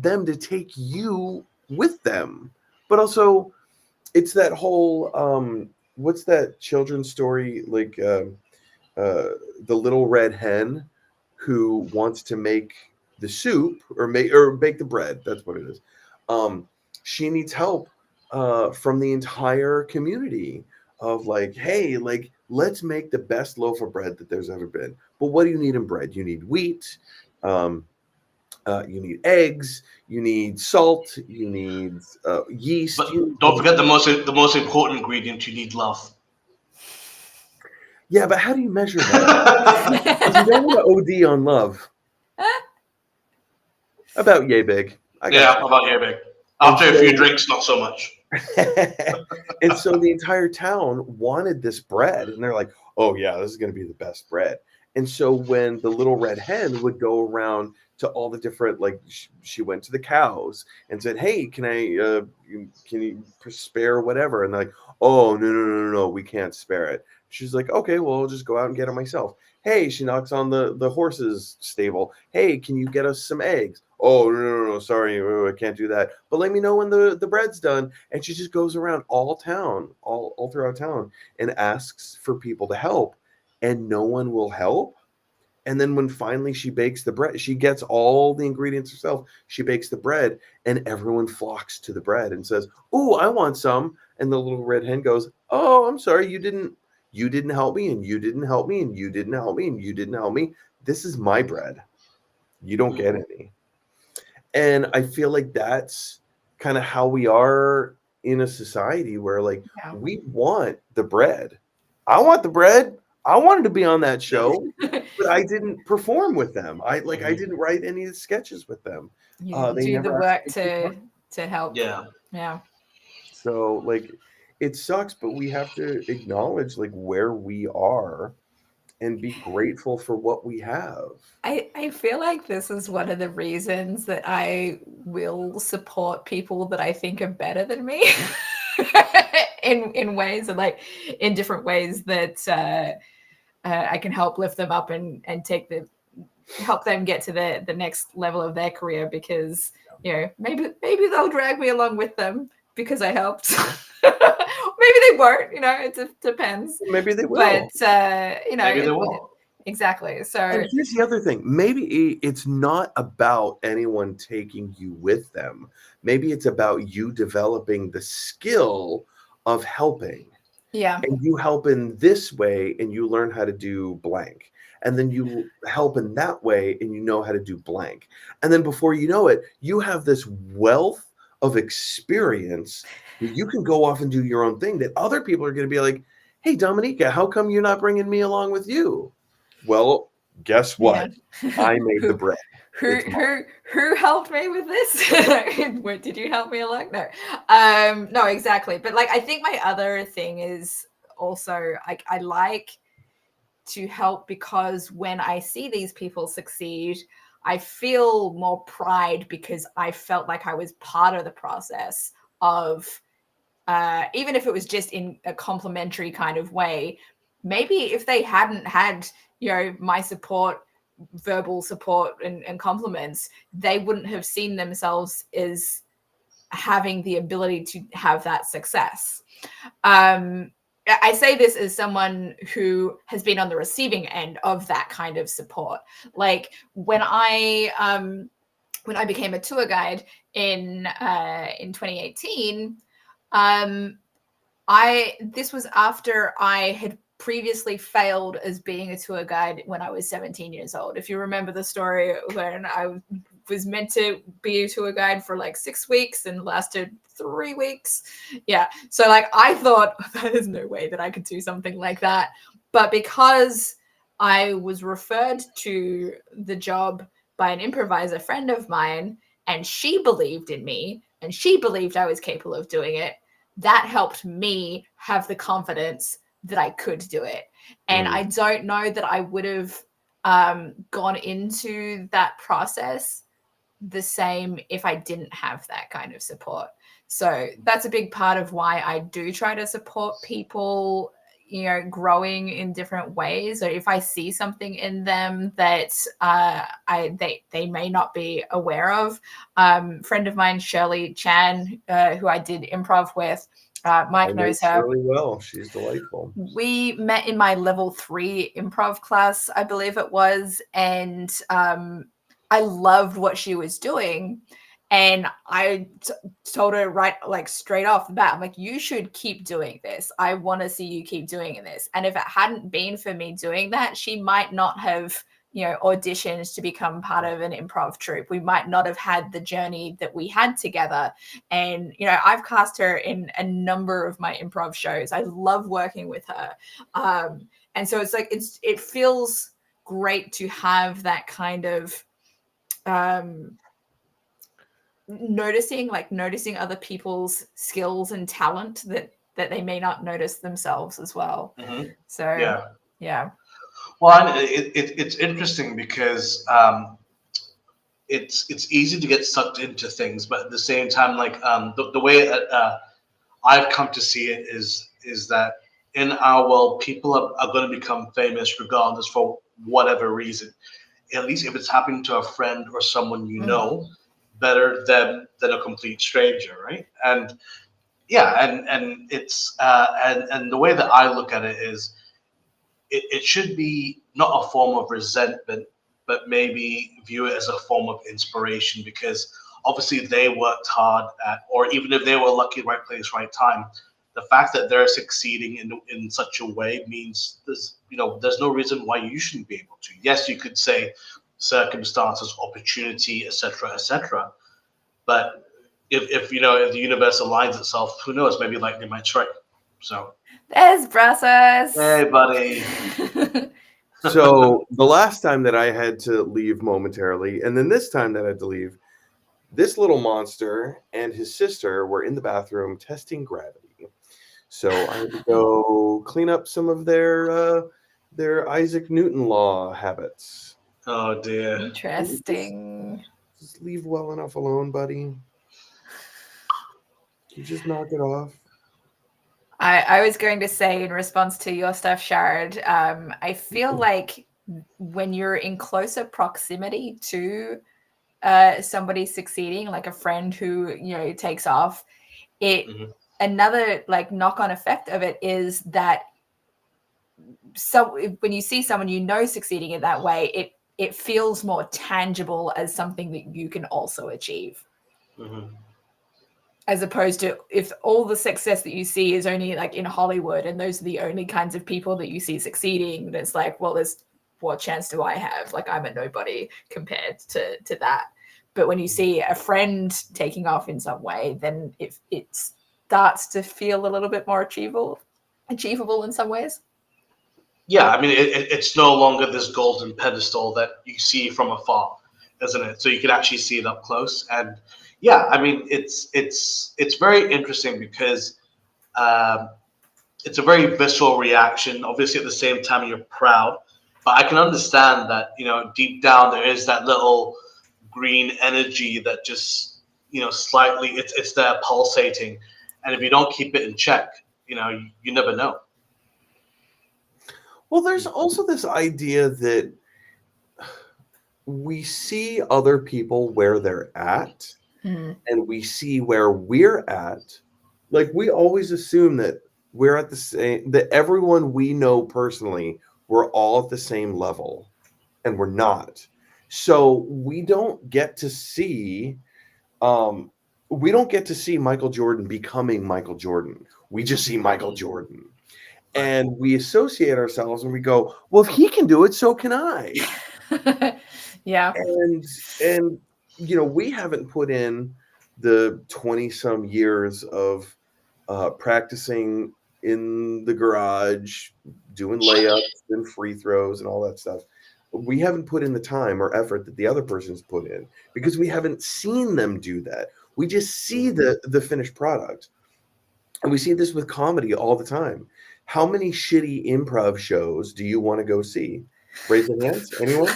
them to take you with them. But also it's that whole what's that children's story, like the little red hen who wants to make the soup or bake the bread. That's what it is. She needs help from the entire community of like, hey, like let's make the best loaf of bread that there's ever been. But what do you need in bread? You need wheat. You need eggs. You need salt. You need yeast. But don't forget the most important ingredient. You need love. Yeah, but how do you measure that? You don't want to OD on love. About yay big. I got Yeah, about here, big. After a few drinks, not so much. And so the entire town wanted this bread, and they're like, "Oh yeah, this is going to be the best bread." And so when the little red hen would go around to all the different, like she went to the cows and said, "Hey, can you spare whatever?" And they're like, "Oh no, we can't spare it." She's like, "Okay, well, I'll just go out and get it myself." Hey, she knocks on the horse's stable. Hey, can you get us some eggs? Oh no, sorry, I can't do that. But let me know when the bread's done. And she just goes around all throughout town and asks for people to help, and no one will help. And then when finally she bakes the bread, she gets all the ingredients herself. She bakes the bread, and everyone flocks to the bread and says, "Oh, I want some." And the little red hen goes, "Oh, I'm sorry, you didn't help me, and you didn't help me, and you didn't help me, and you didn't help me. This is my bread. You don't get any." And I feel like that's kind of how we are in a society where like we want the bread. I want the bread. I wanted to be on that show, but I didn't perform with them. I didn't write any of the sketches with them. You They do never the work actually to help. Yeah. So like it sucks, but we have to acknowledge like where we are and be grateful for what we have. I feel like this is one of the reasons that I will support people that I think are better than me in ways and like in different ways that I can help lift them up and help them get to the next level of their career, because maybe they'll drag me along with them because I helped. Maybe they won't, it depends. Maybe they will. But maybe they will. Exactly. So and here's the other thing. Maybe it's not about anyone taking you with them. Maybe it's about you developing the skill of helping. Yeah. And you help in this way and you learn how to do blank. And then you help in that way and you know how to do blank. And then before you know it, you have this wealth of experience where you can go off and do your own thing that other people are going to be like, hey, Dominica, how come you're not bringing me along with you? Well, guess what? Yeah. I made the bread. Who helped me with this? Where did you help me along? No. No, exactly. But like I think my other thing is also like I like to help because when I see these people succeed, I feel more pride because I felt like I was part of the process of even if it was just in a complimentary kind of way. Maybe if they hadn't had, you know, my support, verbal support and compliments, they wouldn't have seen themselves as having the ability to have that success. I say this as someone who has been on the receiving end of that kind of support. Like when I became a tour guide in 2018, this was after I had previously failed as being a tour guide when I was 17 years old. If you remember the story when I was meant to be a tour guide for like 6 weeks and lasted 3 weeks. Yeah. So like I thought there's no way that I could do something like that. But because I was referred to the job by an improviser friend of mine and she believed in me and she believed I was capable of doing it, that helped me have the confidence that I could do it. And I don't know that I would have gone into that process the same if I didn't have that kind of support. So that's a big part of why I do try to support people, you know, growing in different ways. Or if I see something in them that they may not be aware of. Friend of mine, Shirley Chan, who I did improv with, Mike knows her really well. She's delightful. We met in my level 3 improv class, I believe it was, and I loved what she was doing. And I told her right, like straight off the bat, I'm like, you should keep doing this. I want to see you keep doing this. And if it hadn't been for me doing that, she might not have, you know, auditioned to become part of an improv troupe. We might not have had the journey that we had together. And, you know, I've cast her in a number of my improv shows. I love working with her. And so it's like, it feels great to have that kind of, noticing other people's skills and talent that they may not notice themselves as well. So yeah. Well, it's interesting because it's easy to get sucked into things, but at the same time, like the way I've come to see it is that in our world, people are going to become famous regardless for whatever reason. At least if it's happening to a friend or someone you know, better than a complete stranger, right? And yeah, and it's and the way that I look at it is it should be not a form of resentment, but maybe view it as a form of inspiration, because obviously they worked hard at, or even if they were lucky, right place, right time, the fact that they're succeeding in such a way means there's no reason why you shouldn't be able to. Yes, you could say circumstances, opportunity, etc. But if the universe aligns itself, who knows? Maybe lightning might strike. So there's Brazos. Hey, buddy. So the last time that I had to leave momentarily, and then this time that I had to leave, this little monster and his sister were in the bathroom testing gravity. So I had to go clean up some of their Isaac Newton law habits. Oh dear. Interesting. Just leave well enough alone, buddy. You just knock it off. I was going to say in response to your stuff, Sharad, I feel like when you're in closer proximity to somebody succeeding, like a friend who, takes off, another like knock-on effect of it is that when you see someone succeeding in that way, it feels more tangible as something that you can also achieve. as opposed to if all the success that you see is only like in Hollywood and those are the only kinds of people that you see succeeding, it's like, well, there's what chance do I have? Like, I'm a nobody compared to that. But when you see a friend taking off in some way, then it starts to feel a little bit more achievable in some ways. Yeah, I mean, it's no longer this golden pedestal that you see from afar, isn't it? So you can actually see it up close. And yeah, I mean, it's very interesting because it's a very visceral reaction. Obviously, at the same time, you're proud, but I can understand that, you know, deep down there is that little green energy that just, you know, slightly it's there pulsating, and if you don't keep it in check, you know, you never know. Well, there's also this idea that we see other people where they're at, and we see where we're at. Like, we always assume that we're at the same, that everyone we know personally, we're all at the same level, and we're not. So we don't get to see Michael Jordan becoming Michael Jordan. We just see Michael Jordan. And we associate ourselves and we go, well, if he can do it, so can I. Yeah. And you know, we haven't put in the 20 some years of practicing in the garage, doing layups and free throws and all that stuff. We haven't put in the time or effort that the other person's put in because we haven't seen them do that. We just see the finished product. And we see this with comedy all the time. How many shitty improv shows do you want to go see? Raise your hands. Anyone?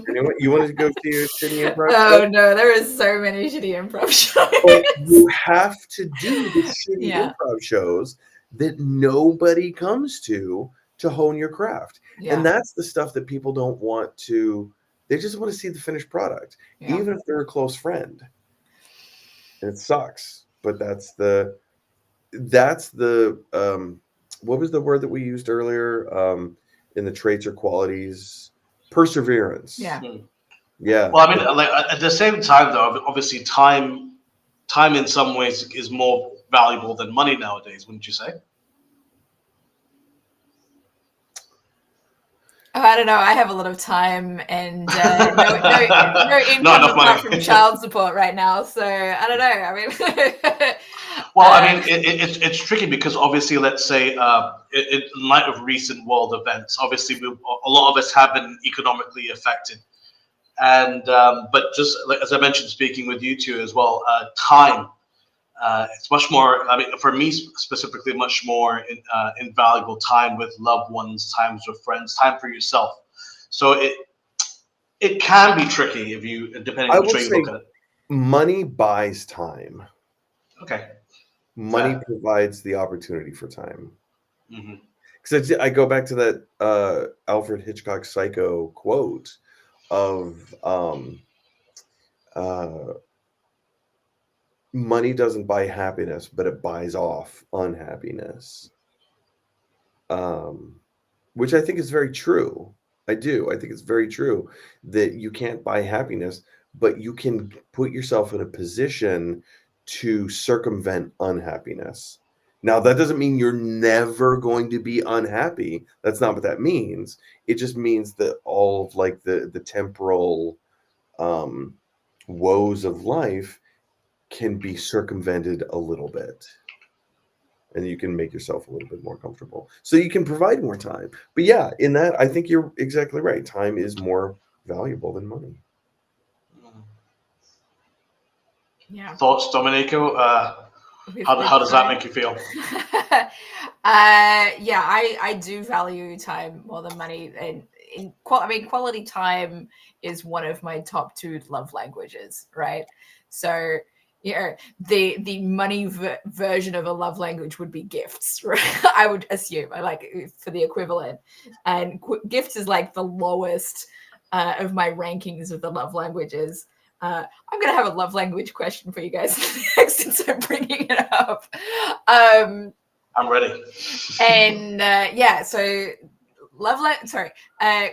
Anyone? You want to go see a shitty improv show? Oh no, there is so many shitty improv shows. But you have to do the shitty Yeah. improv shows that nobody comes to hone your craft. Yeah. And that's the stuff that people don't want to, they just want to see the finished product, Yeah. even if they're a close friend. And it sucks, but that's the what was the word that we used earlier in the traits or qualities? Perseverance. Yeah. Yeah. Well, I mean, like at the same time, though, obviously, time in some ways is more valuable than money nowadays, wouldn't you say? I don't know. I have a lot of time and no income Not enough apart money. from child support right now. So I don't know. I mean, Well, I mean, it's tricky because obviously, let's say, in light of recent world events, obviously, a lot of us have been economically affected, and but just like, as I mentioned, speaking with you two as well, time. It's much more. I mean, for me specifically, much more invaluable time with loved ones, times with friends, time for yourself. So it can be tricky if you, depending on which way you look at it. Money buys time. Okay. Money provides the opportunity for time. Because I go back to that Alfred Hitchcock Psycho quote of money doesn't buy happiness, but it buys off unhappiness. Which I think is very true. I do. I think it's very true that you can't buy happiness, but you can put yourself in a position to circumvent unhappiness. Now, that doesn't mean you're never going to be unhappy. That's not what that means. It just means that all of like the temporal woes of life can be circumvented a little bit. And you can make yourself a little bit more comfortable. So you can provide more time. But yeah, in that, I think you're exactly right. Time is more valuable than money. Yeah. Thoughts, Dominica? How does that make you feel? Yeah, I do value time more than money, and quality time is one of my top 2 love languages, right? So, you know, the money version of a love language would be gifts, right? I would assume, like for the equivalent, and gifts is like the lowest of my rankings of the love languages. I'm going to have a love language question for you guys next since I'm bringing it up. I'm ready. And yeah, so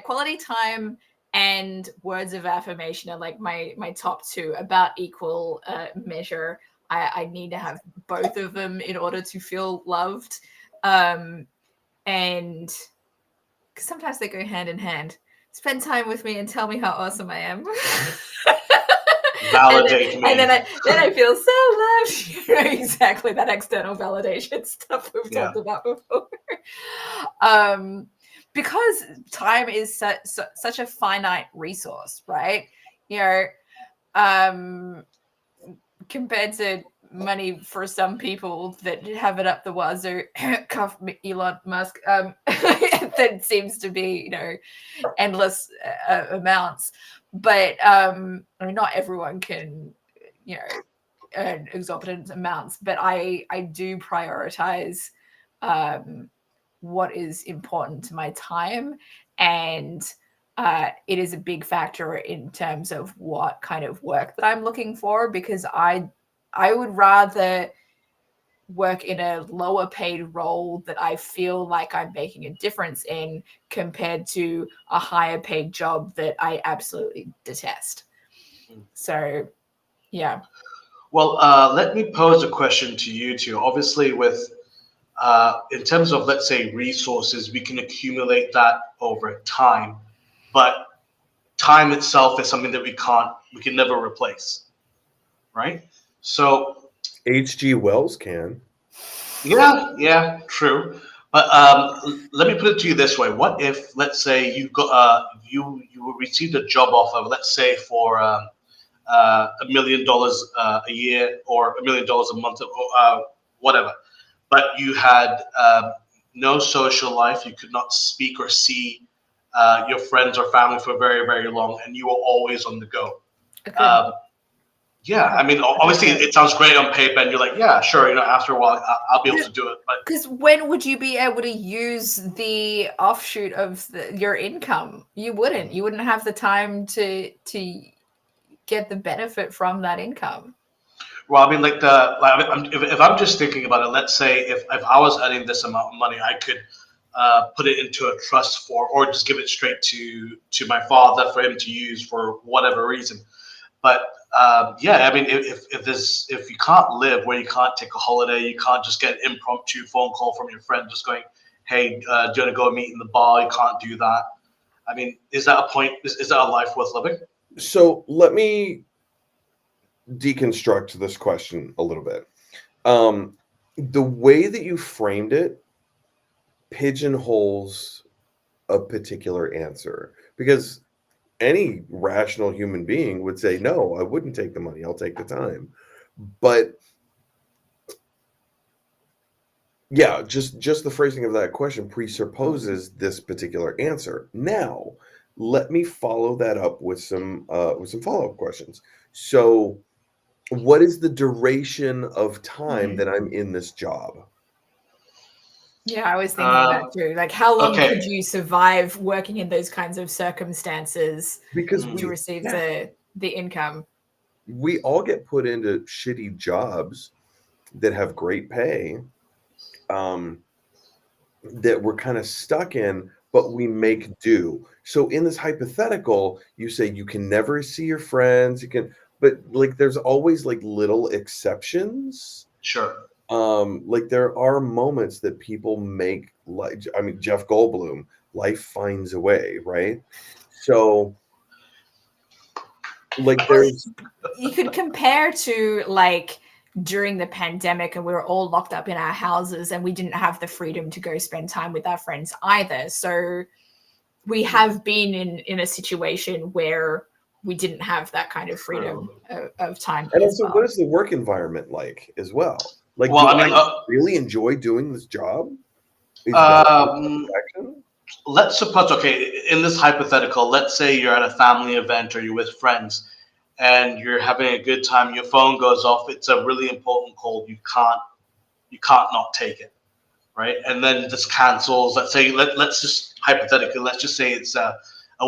quality time and words of affirmation are like my top 2, about equal measure I need to have both of them in order to feel loved. And because sometimes they go hand in hand. Spend time with me and tell me how awesome I am. Validate me. And then I feel so loved. Exactly, that external validation stuff we've talked about before. Because time is such a finite resource, right? Compared to money for some people that have it up the wazoo, cuff Elon Musk, that seems to be, endless amounts. But not everyone can, earn exorbitant amounts. But I do prioritize what is important to my time, and it is a big factor in terms of what kind of work that I'm looking for, because I would rather work in a lower paid role that I feel like I'm making a difference in, compared to a higher paid job that I absolutely detest. So, yeah. Well, let me pose a question to you two. Obviously, with in terms of, let's say, resources, we can accumulate that over time, but time itself is something that we can never replace, right? So H.G. Wells can. yeah, true. But let me put it to you this way: what if, let's say, you received a job offer, let's say for $1 million a year or $1 million a month, or whatever, but you had no social life, you could not speak or see your friends or family for very, very long, and you were always on the go. Yeah, I mean, obviously it sounds great on paper, and you're like, yeah, sure, after a while I'll be able to do it. But because when would you be able to use the offshoot of your income? You wouldn't have the time to get the benefit from that income. Well, I mean, if I'm just thinking about it, let's say if I was earning this amount of money, I could put it into a trust or just give it straight to my father for him to use for whatever reason. But yeah, I mean, if you can't live where you can't take a holiday, you can't just get an impromptu phone call from your friend just going, hey, do you want to go meet in the bar? You can't do that. I mean, is that a point? Is that a life worth living? So let me deconstruct this question a little bit. The way that you framed it pigeonholes a particular answer, because any rational human being would say, no, I wouldn't take the money, I'll take the time. But yeah, just the phrasing of that question presupposes this particular answer. Now, let me follow that up with some follow-up questions. So, what is the duration of time that I'm in this job? Yeah, I was thinking that too. Like, how long could you survive working in those kinds of circumstances because to receive the income? We all get put into shitty jobs that have great pay, that we're kind of stuck in, but we make do. So in this hypothetical, you say you can never see your friends, but like there's always like little exceptions. Sure. Like there are moments that people make, like, I mean, Jeff Goldblum, life finds a way, right? So like you could compare to like during the pandemic and we were all locked up in our houses and we didn't have the freedom to go spend time with our friends either. So we have been in a situation where we didn't have that kind of freedom of time. And also, what is the work environment like as well? Like, well, do I really enjoy doing this job? Let's suppose, in this hypothetical, let's say you're at a family event or you're with friends and you're having a good time, your phone goes off, it's a really important call, you can't not take it, right? And then this cancels. Let's say, let's just hypothetically, let's just say it's a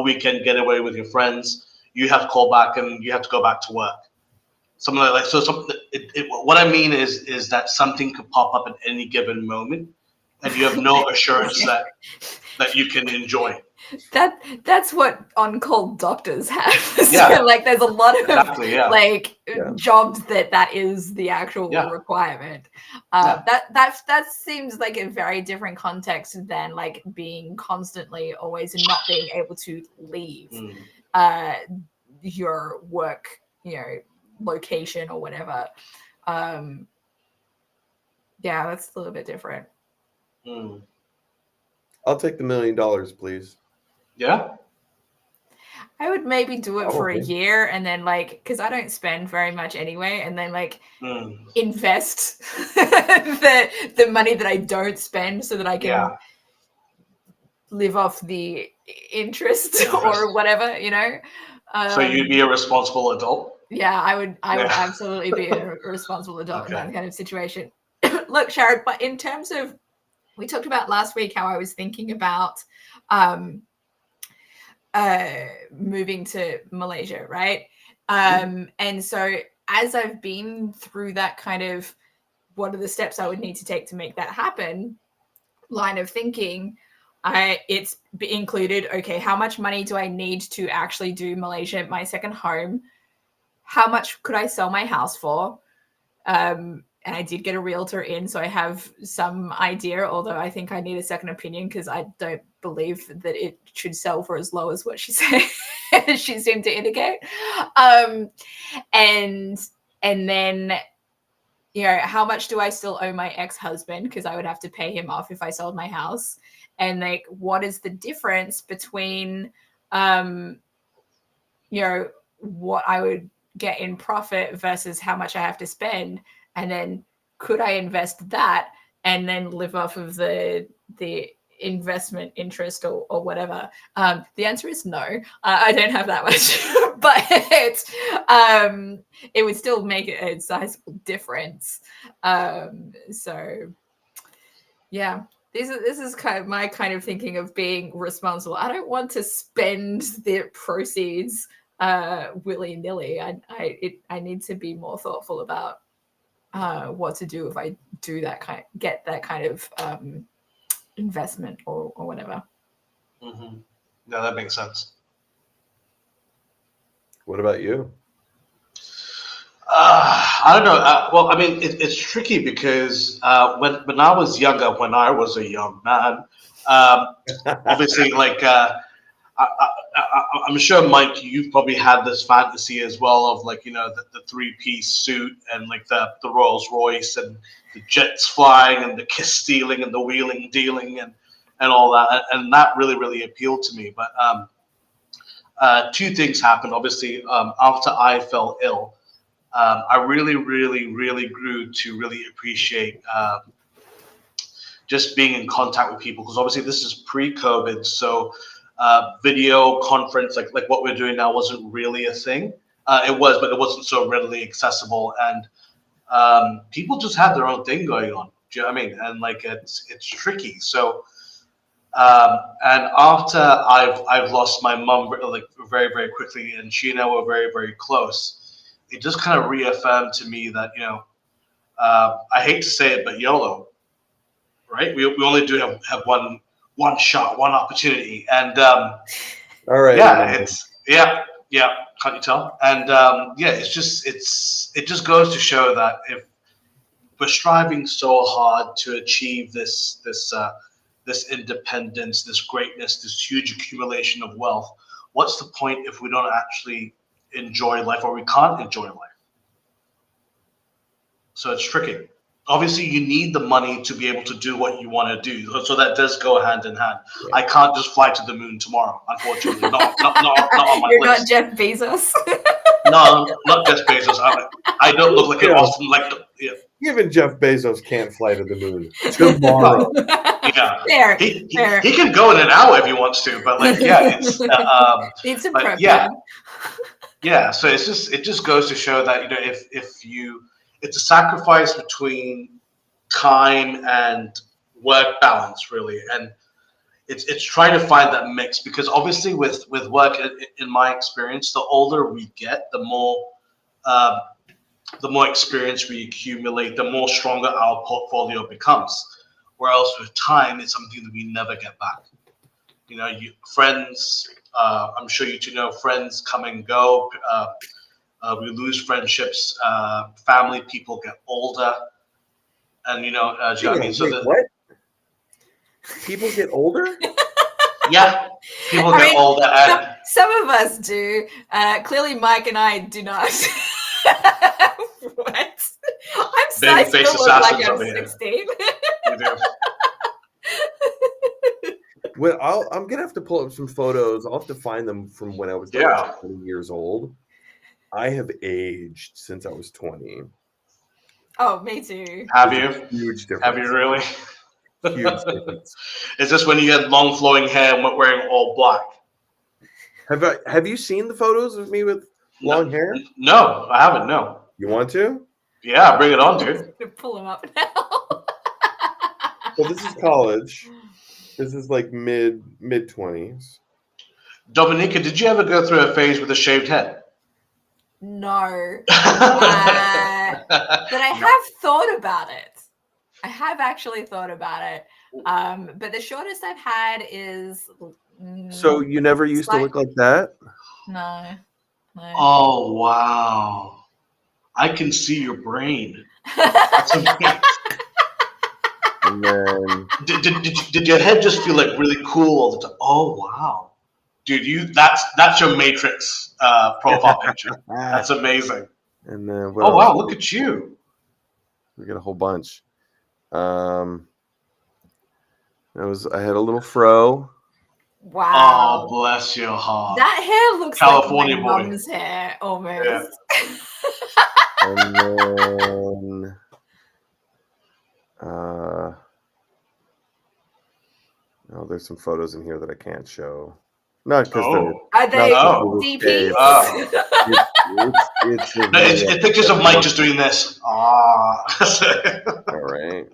weekend getaway with your friends, you have to call back and you have to go back to work. Something like that. So what I mean is that something could pop up at any given moment and you have no assurance that you can enjoy. That's what on-call doctors have. Yeah. So, like, there's a lot of Exactly, yeah. like Yeah. jobs that is the actual Yeah. requirement. Yeah. That seems like a very different context than like being constantly always and not being able to leave your work, location or whatever. Yeah, that's a little bit different. I'll take the $1 million, please. Yeah. I would maybe do it for a Probably. year and then because I don't spend very much anyway, and then invest the money that I don't spend so that I can live off the interest or whatever, So you'd be a responsible adult? Yeah, I would absolutely be a responsible adult in that kind of situation. Look, Sharad, but in terms of, we talked about last week how I was thinking about moving to Malaysia, right? And so as I've been through that kind of what are the steps I would need to take to make that happen line of thinking, it's included, okay, how much money do I need to actually do Malaysia my second home? How much could I sell my house for? And I did get a realtor in, so I have some idea, although I think I need a second opinion because I don't believe that it should sell for as low as what she said. She seemed to indicate. And then, how much do I still owe my ex-husband? Because I would have to pay him off if I sold my house. And like, what is the difference between, what I would get in profit versus how much I have to spend? And then could I invest that and then live off of the investment interest or whatever? The answer is no. I don't have that much, but it would still make a sizable difference. So yeah, this is kind of my kind of thinking of being responsible. I don't want to spend the proceeds willy-nilly. I need to be more thoughtful about what to do if I do get that kind of investment or whatever. Mm-hmm. Yeah, that makes sense. What about you? I don't know. Well, I mean, it's tricky because when I was younger, when I was a young man, obviously, like I'm sure, Mike, you've probably had this fantasy as well of like the three-piece suit and like the Rolls Royce and the jets flying and the kiss stealing and the wheeling dealing and all that, and that really appealed to me. But two things happened. Obviously, after I fell ill, I really grew to really appreciate just being in contact with people, because obviously this is pre-COVID, so video conference like what we're doing now wasn't really a thing. It was, but it wasn't so readily accessible, and people just had their own thing going on. Do you know what I mean? And like it's tricky. So and after I've lost my mum like very quickly, and she and I were very close, it just kind of reaffirmed to me that I hate to say it, but YOLO, right? We only do have one shot, one opportunity, and All right. yeah, can't you tell? And it just goes to show that if we're striving so hard to achieve this independence, this greatness, this huge accumulation of wealth, what's the point if we don't actually enjoy life, or we can't enjoy life? So it's tricky. Obviously, you need the money to be able to do what you want to do. So that does go hand in hand. Yeah. I can't just fly to the moon tomorrow, unfortunately. Not on my You're list. not Jeff Bezos. No, not Jeff Bezos. I don't look like an awesome Even Jeff Bezos can't fly to the moon tomorrow. Yeah, fair. He can go in an hour if he wants to, but like it's needs some prep. Yeah. So it just goes to show that if you, it's a sacrifice between time and work balance, really, and it's trying to find that mix, because obviously with work, in my experience, the older we get, the more experience we accumulate, the more stronger our portfolio becomes. Whereas with time, it's something that we never get back. Friends. I'm sure you two know friends come and go. We lose friendships. Family people get older, and do you know what I mean? So what? People get older? Yeah, people get older. And some of us do. Clearly, Mike and I do not. What? I'm starting to look like I'm 16. Well, I'm gonna have to pull up some photos. I'll have to find them from when I was 20 years old. I have aged since I was 20. Oh, me too. Have you? Huge difference. Have you really? Huge difference. Is this when you had long flowing hair and wearing all black? Have you seen the photos of me with long hair? No, I haven't. No. You want to? Yeah, bring it on, dude. Pull them up now. Well, this is college. This is like mid 20s. Dominica, did you ever go through a phase with a shaved head? No. But I have thought about it. I have actually thought about it. But the shortest I've had is. So you never used to look like that? No. Oh, wow. I can see your brain. That's amazing. And then Did your head just feel like really cool all the time? Oh, wow. Dude, that's your Matrix profile picture. That's amazing. And then wow, look at you. We got a whole bunch. I had a little fro. Wow. Oh, bless your heart. That hair looks California like my boy. mom's hair almost. Yeah. And then there's some photos in here that I can't show. Not because Are they DPs? It's pictures of Mike just doing this. All right.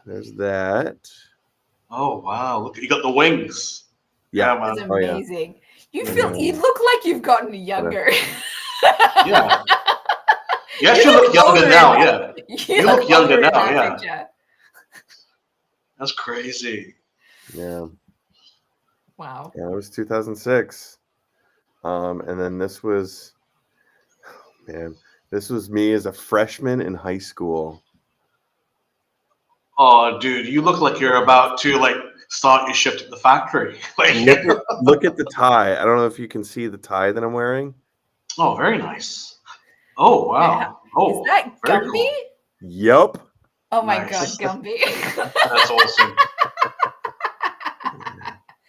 There's that. Oh wow! Look, you got the wings. Yeah, man. That's amazing. You look like you've gotten younger. Yeah. You actually look younger now. Yeah. You look younger now. Yeah. Picture. That's crazy. Yeah. Wow. Yeah, it was 2006. And then this was me as a freshman in high school. Oh, dude, you look like you're about to start your shift at the factory. Look at the tie. I don't know if you can see the tie that I'm wearing. Oh, very nice. Oh, wow. Oh, is that Gumby? Cool. Yep. Oh my God, Gumby. That's awesome.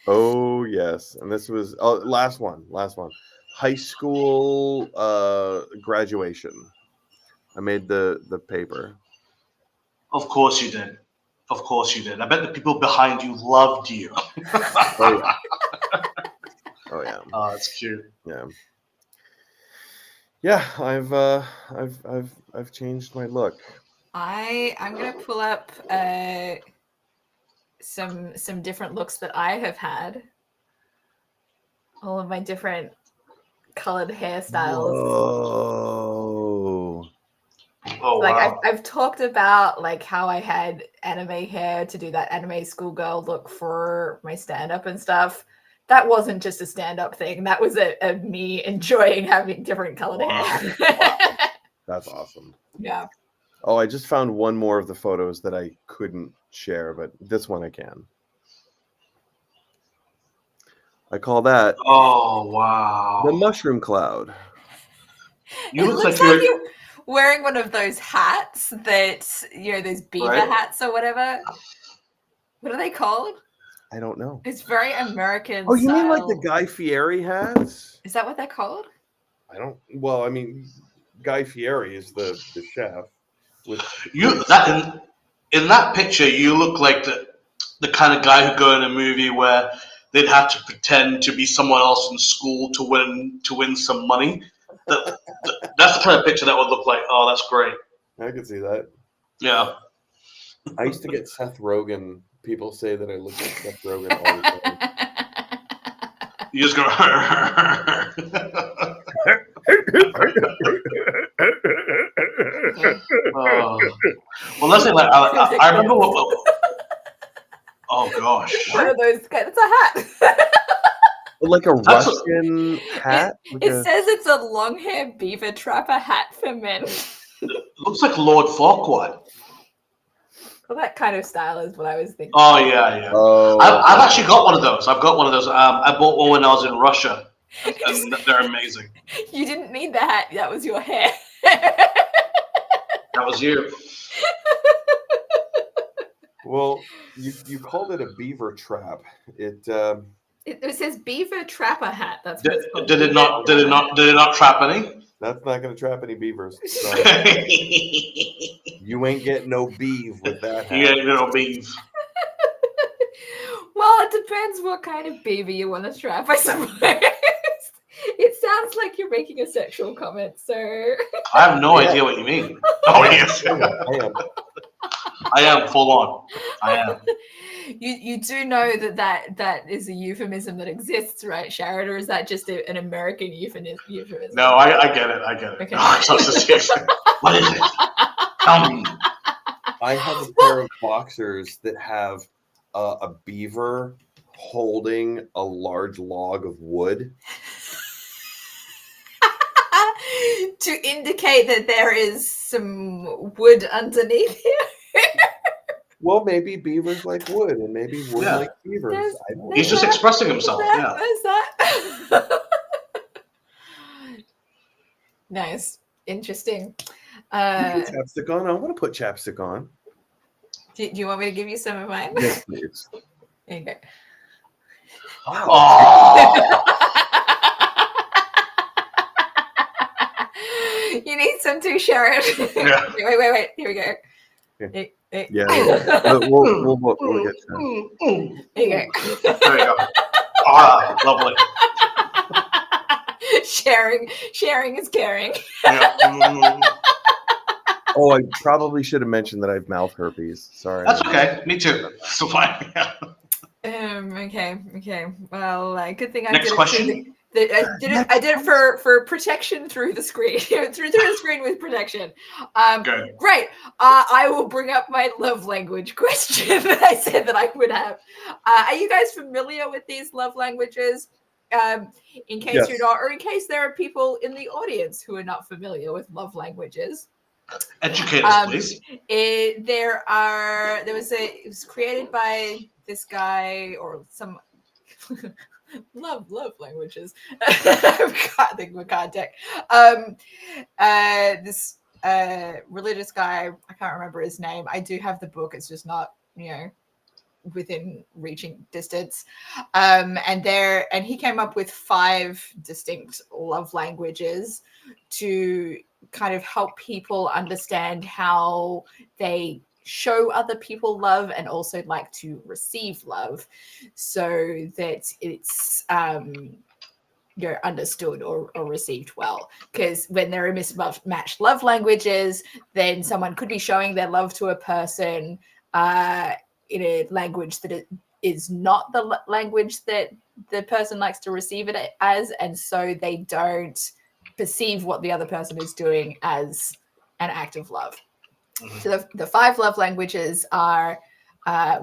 Oh yes, and this was last one. High school graduation. I made the paper. Of course you did. Of course you did. I bet the people behind you loved you. Oh yeah. Oh, that's cute. Yeah. Yeah, I've changed my look. I'm gonna pull up some different looks that I have had. All of my different colored hairstyles. Whoa. Oh, wow. I've talked about how I had anime hair to do that anime schoolgirl look for my stand-up and stuff. That wasn't just a stand-up thing. That was a me enjoying having different colored hair. Wow. That's awesome. Yeah. Oh, I just found one more of the photos that I couldn't share, but this one I can. I call that the mushroom cloud. You look like you're wearing one of those hats that, those beaver hats or whatever. What are they called? I don't know. It's very American. Oh, you mean like the Guy Fieri hats? Is that what they're called? Guy Fieri is the chef. In that picture, you look like the kind of guy who'd go in a movie where they'd have to pretend to be someone else in school to win some money. That's the kind of picture that would look like. Oh, that's great. I could see that. Yeah. I used to get Seth Rogen. People say that I look like Seth Rogen all the time. You just go. Well, let's say I remember. Oh gosh. One of those. It's a hat. Like a That's Russian hat? It says it's a long hair beaver trapper hat for men. Looks like Lord Farquaad. Well, that kind of style is what I was thinking. Oh yeah. Oh, I've actually got one of those. I've got one of those. I bought one when I was in Russia, and they're amazing. You didn't need the hat. That was your hair. That was you. well, you called it a beaver trap. It It says beaver trapper hat. That's what it's called. Did it not trap any? that's not going to trap any beavers. Sorry. You ain't getting no beeve with that hat. You ain't no beef. Well, it depends what kind of beaver you want to trap, I suppose. It sounds like you're making a sexual comment, so I have no idea what you mean. Oh yes, I am. I am full on. I am. You do know that is a euphemism that exists, right, Sharad? Or is that just an American euphemism? No, I get it. I get it. Okay. What is it? Tell me. I have a pair of boxers that have a beaver holding a large log of wood. To indicate that there is some wood underneath here. Well, maybe beavers like wood, and maybe wood like beavers. I don't He's know. just expressing himself. Yeah. There's that. Nice. Interesting. Put chapstick on. I want to put chapstick on. Do you want me to give you some of mine? Yes, please. There you go. Oh. You need some too, Sharad. Yeah. Wait. Here we go. Okay. Hey. Yeah, we'll get to that. There you go. There you go. Ah, lovely. Sharing is caring. Yeah. Oh, I probably should have mentioned that I have mouth herpes. Sorry. That's okay. Me too. So fine. Yeah. Okay. Well, good thing I Next did question. I did it for protection through the screen, through the screen with protection. Good. Great. I will bring up my love language question that I said that I would have. Are you guys familiar with these love languages? In case Yes. you're not, or in case there are people in the audience who are not familiar with love languages. Educate us, please. It was created by this guy or some love languages. I think we're card deck. This religious guy, I can't remember his name. I do have the book. It's just not, within reaching distance. And he came up with 5 distinct love languages to kind of help people understand how they show other people love and also like to receive love, so that it's understood or received well. Because when there are mismatched love languages, then someone could be showing their love to a person in a language that it is not the language that the person likes to receive it as, and so they don't perceive what the other person is doing as an act of love. Mm-hmm. So the 5 love languages are,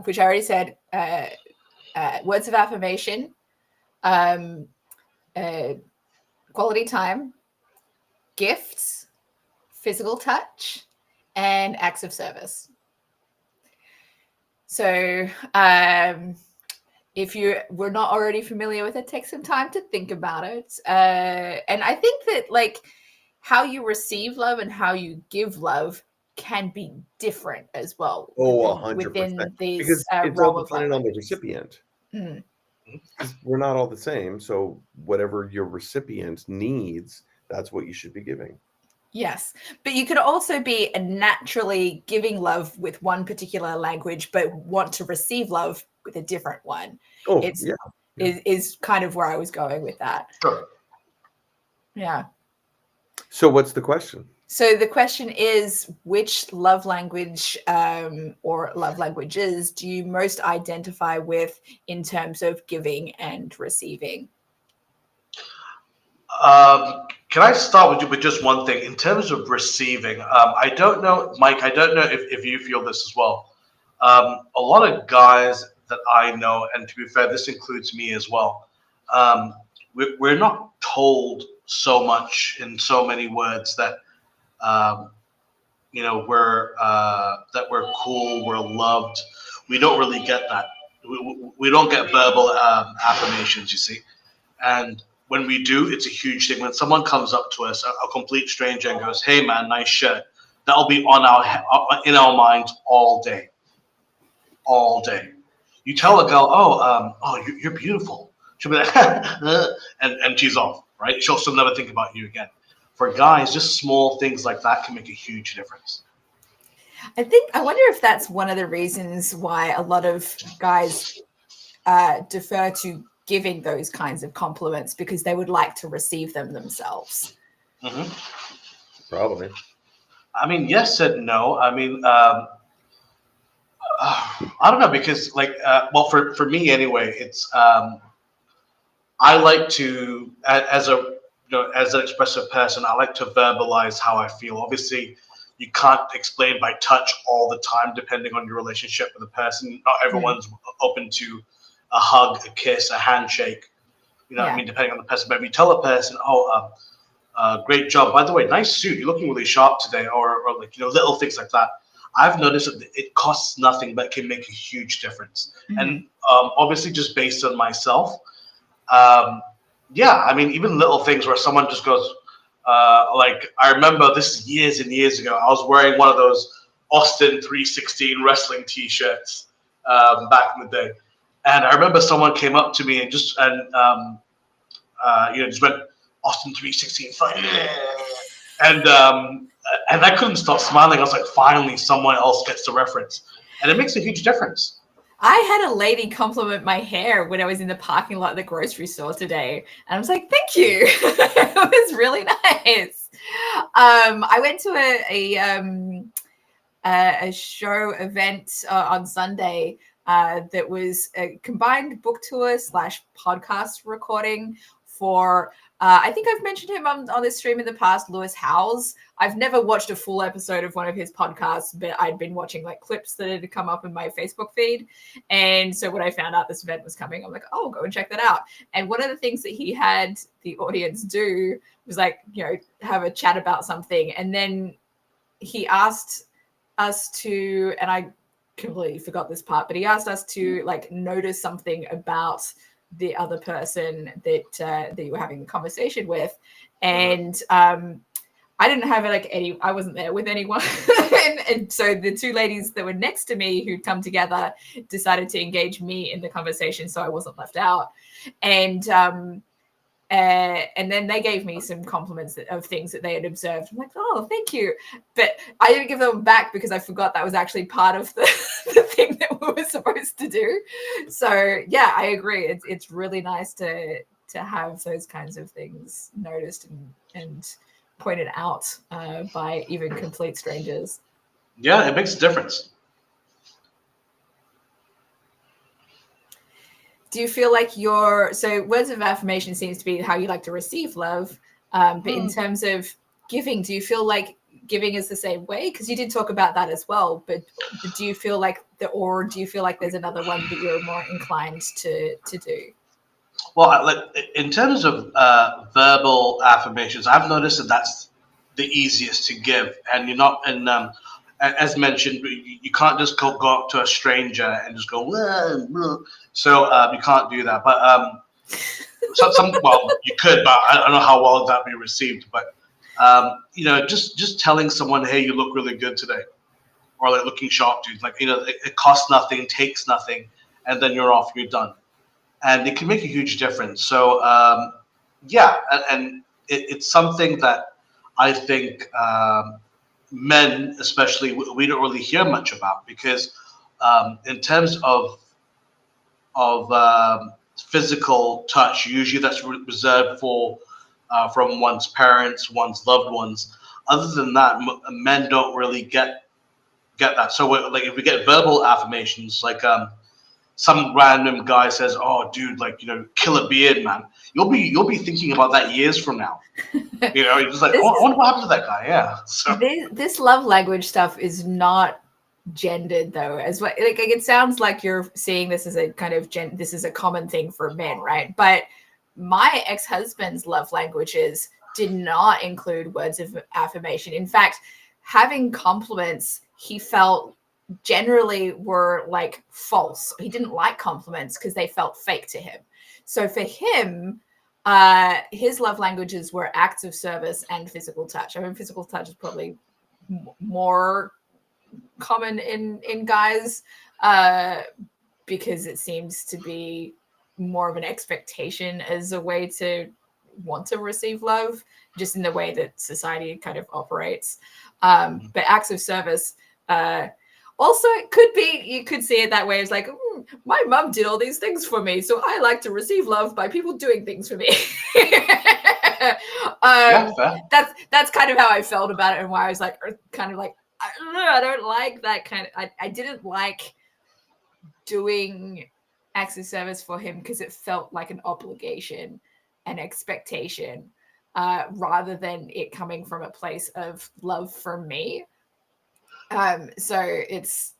which I already said, words of affirmation, quality time, gifts, physical touch, and acts of service. So if you were not already familiar with it, take some time to think about it. And I think that how you receive love and how you give love can be different as well. Oh, 100%. Within these because it's realm all of love dependent on the languages. recipient. Mm. We're not all the same, so whatever your recipient needs, that's what you should be giving. Yes, but you could also be naturally giving love with one particular language, but want to receive love with a different one. Oh, Is kind of where I was going with that. Sure. Yeah. So what's the question? So the question is, which love language or love languages do you most identify with in terms of giving and receiving? Can I start with you with just one thing? In terms of receiving, I don't know, Mike, I don't know if you feel this as well. A lot of guys, I know, and to be fair, this includes me as well. We're not told so much in so many words that we're cool, we're loved. We don't really get that. We don't get verbal affirmations, you see. And when we do, it's a huge thing. When someone comes up to us, a complete stranger, and goes, "Hey, man, nice shirt," that'll be in our minds all day, all day. You tell a girl, "Oh, you're beautiful," she'll be like, and she's off, right? She'll never think about you again. For guys, just small things like that can make a huge difference. I wonder if that's one of the reasons why a lot of guys defer to giving those kinds of compliments, because they would like to receive them themselves. Mm-hmm. Probably. I mean, yes and no. I mean, I don't know, because for me anyway, it's I like to, as an expressive person, I like to verbalize how I feel. Obviously, you can't explain by touch all the time, depending on your relationship with the person. Not everyone's open to a hug, a kiss, a handshake. What I mean, depending on the person. But if you tell a person, great job, by the way, nice suit, you're looking really sharp today, or little things like that. I've noticed that it costs nothing, but it can make a huge difference. Mm-hmm. And obviously, just based on myself, I mean, even little things where someone just goes, I remember this years and years ago, I was wearing one of those Austin 316 wrestling T-shirts back in the day. And I remember someone came up to me and just went, Austin 316 fight. And I couldn't stop smiling. I was like, finally, someone else gets the reference. And it makes a huge difference. I had a lady compliment my hair when I was in the parking lot at the grocery store today. And I was like, thank you. It was really nice. I went to a show event on Sunday that was a combined book tour / podcast recording for, I think I've mentioned him on this stream in the past, Lewis Howes. I've never watched a full episode of one of his podcasts, but I'd been watching clips that had come up in my Facebook feed. And so when I found out this event was coming, I'm like, oh, go and check that out. And one of the things that he had the audience do was have a chat about something. And then he asked us to, and I completely forgot this part, but he asked us to notice something about the other person that you were having a conversation with. And I didn't have I wasn't there with anyone. and so the two ladies that were next to me who'd come together decided to engage me in the conversation, so I wasn't left out. And then they gave me some compliments of things that they had observed. I'm like, oh, thank you. But I didn't give them back because I forgot that was actually part of the thing that we were supposed to do. So yeah, I agree. It's really nice to have those kinds of things noticed and pointed out by even complete strangers. Yeah, it makes a difference. Do you feel like so words of affirmation seems to be how you like to receive love, but in terms of giving, do you feel like giving is the same way? Because you did talk about that as well, but do you feel like do you feel like there's another one that you're more inclined to do? Well, in terms of verbal affirmations, I've noticed that that's the easiest to give, and you're not. And as mentioned, you can't just go up to a stranger and just go. Whoa, whoa. So you can't do that. But you could, but I don't know how well that be received. But just telling someone, hey, you look really good today, or looking sharp, dude. It costs nothing, takes nothing, and then you're off. You're done. And it can make a huge difference. So, and it's something that I think men, especially, we don't really hear much about, because in terms of physical touch, usually that's reserved for from one's parents, one's loved ones. Other than that, men don't really get that. So, if we get verbal affirmations, some random guy says, "Oh, dude, kill a beard, man." You'll be thinking about that years from now. You're just like, I wonder what happened to that guy. Yeah. So this love language stuff is not gendered though, as well. Like it sounds like you're seeing this as a kind of this is a common thing for men, right? But my ex-husband's love languages did not include words of affirmation. In fact, having compliments, he felt generally were like false. He didn't like compliments because they felt fake to him. So for him, his love languages were acts of service and physical touch. I mean, physical touch is probably more common in guys because it seems to be more of an expectation as a way to want to receive love, just in the way that society kind of operates. But acts of service, also it could be, you could see it that way. It's like, my mum did all these things for me, so I like to receive love by people doing things for me. That's kind of how I felt about it, and why I was like, kind of like, I don't like that kind of, I didn't like doing acts of service for him because it felt like an obligation, an expectation, rather than it coming from a place of love for me. So it's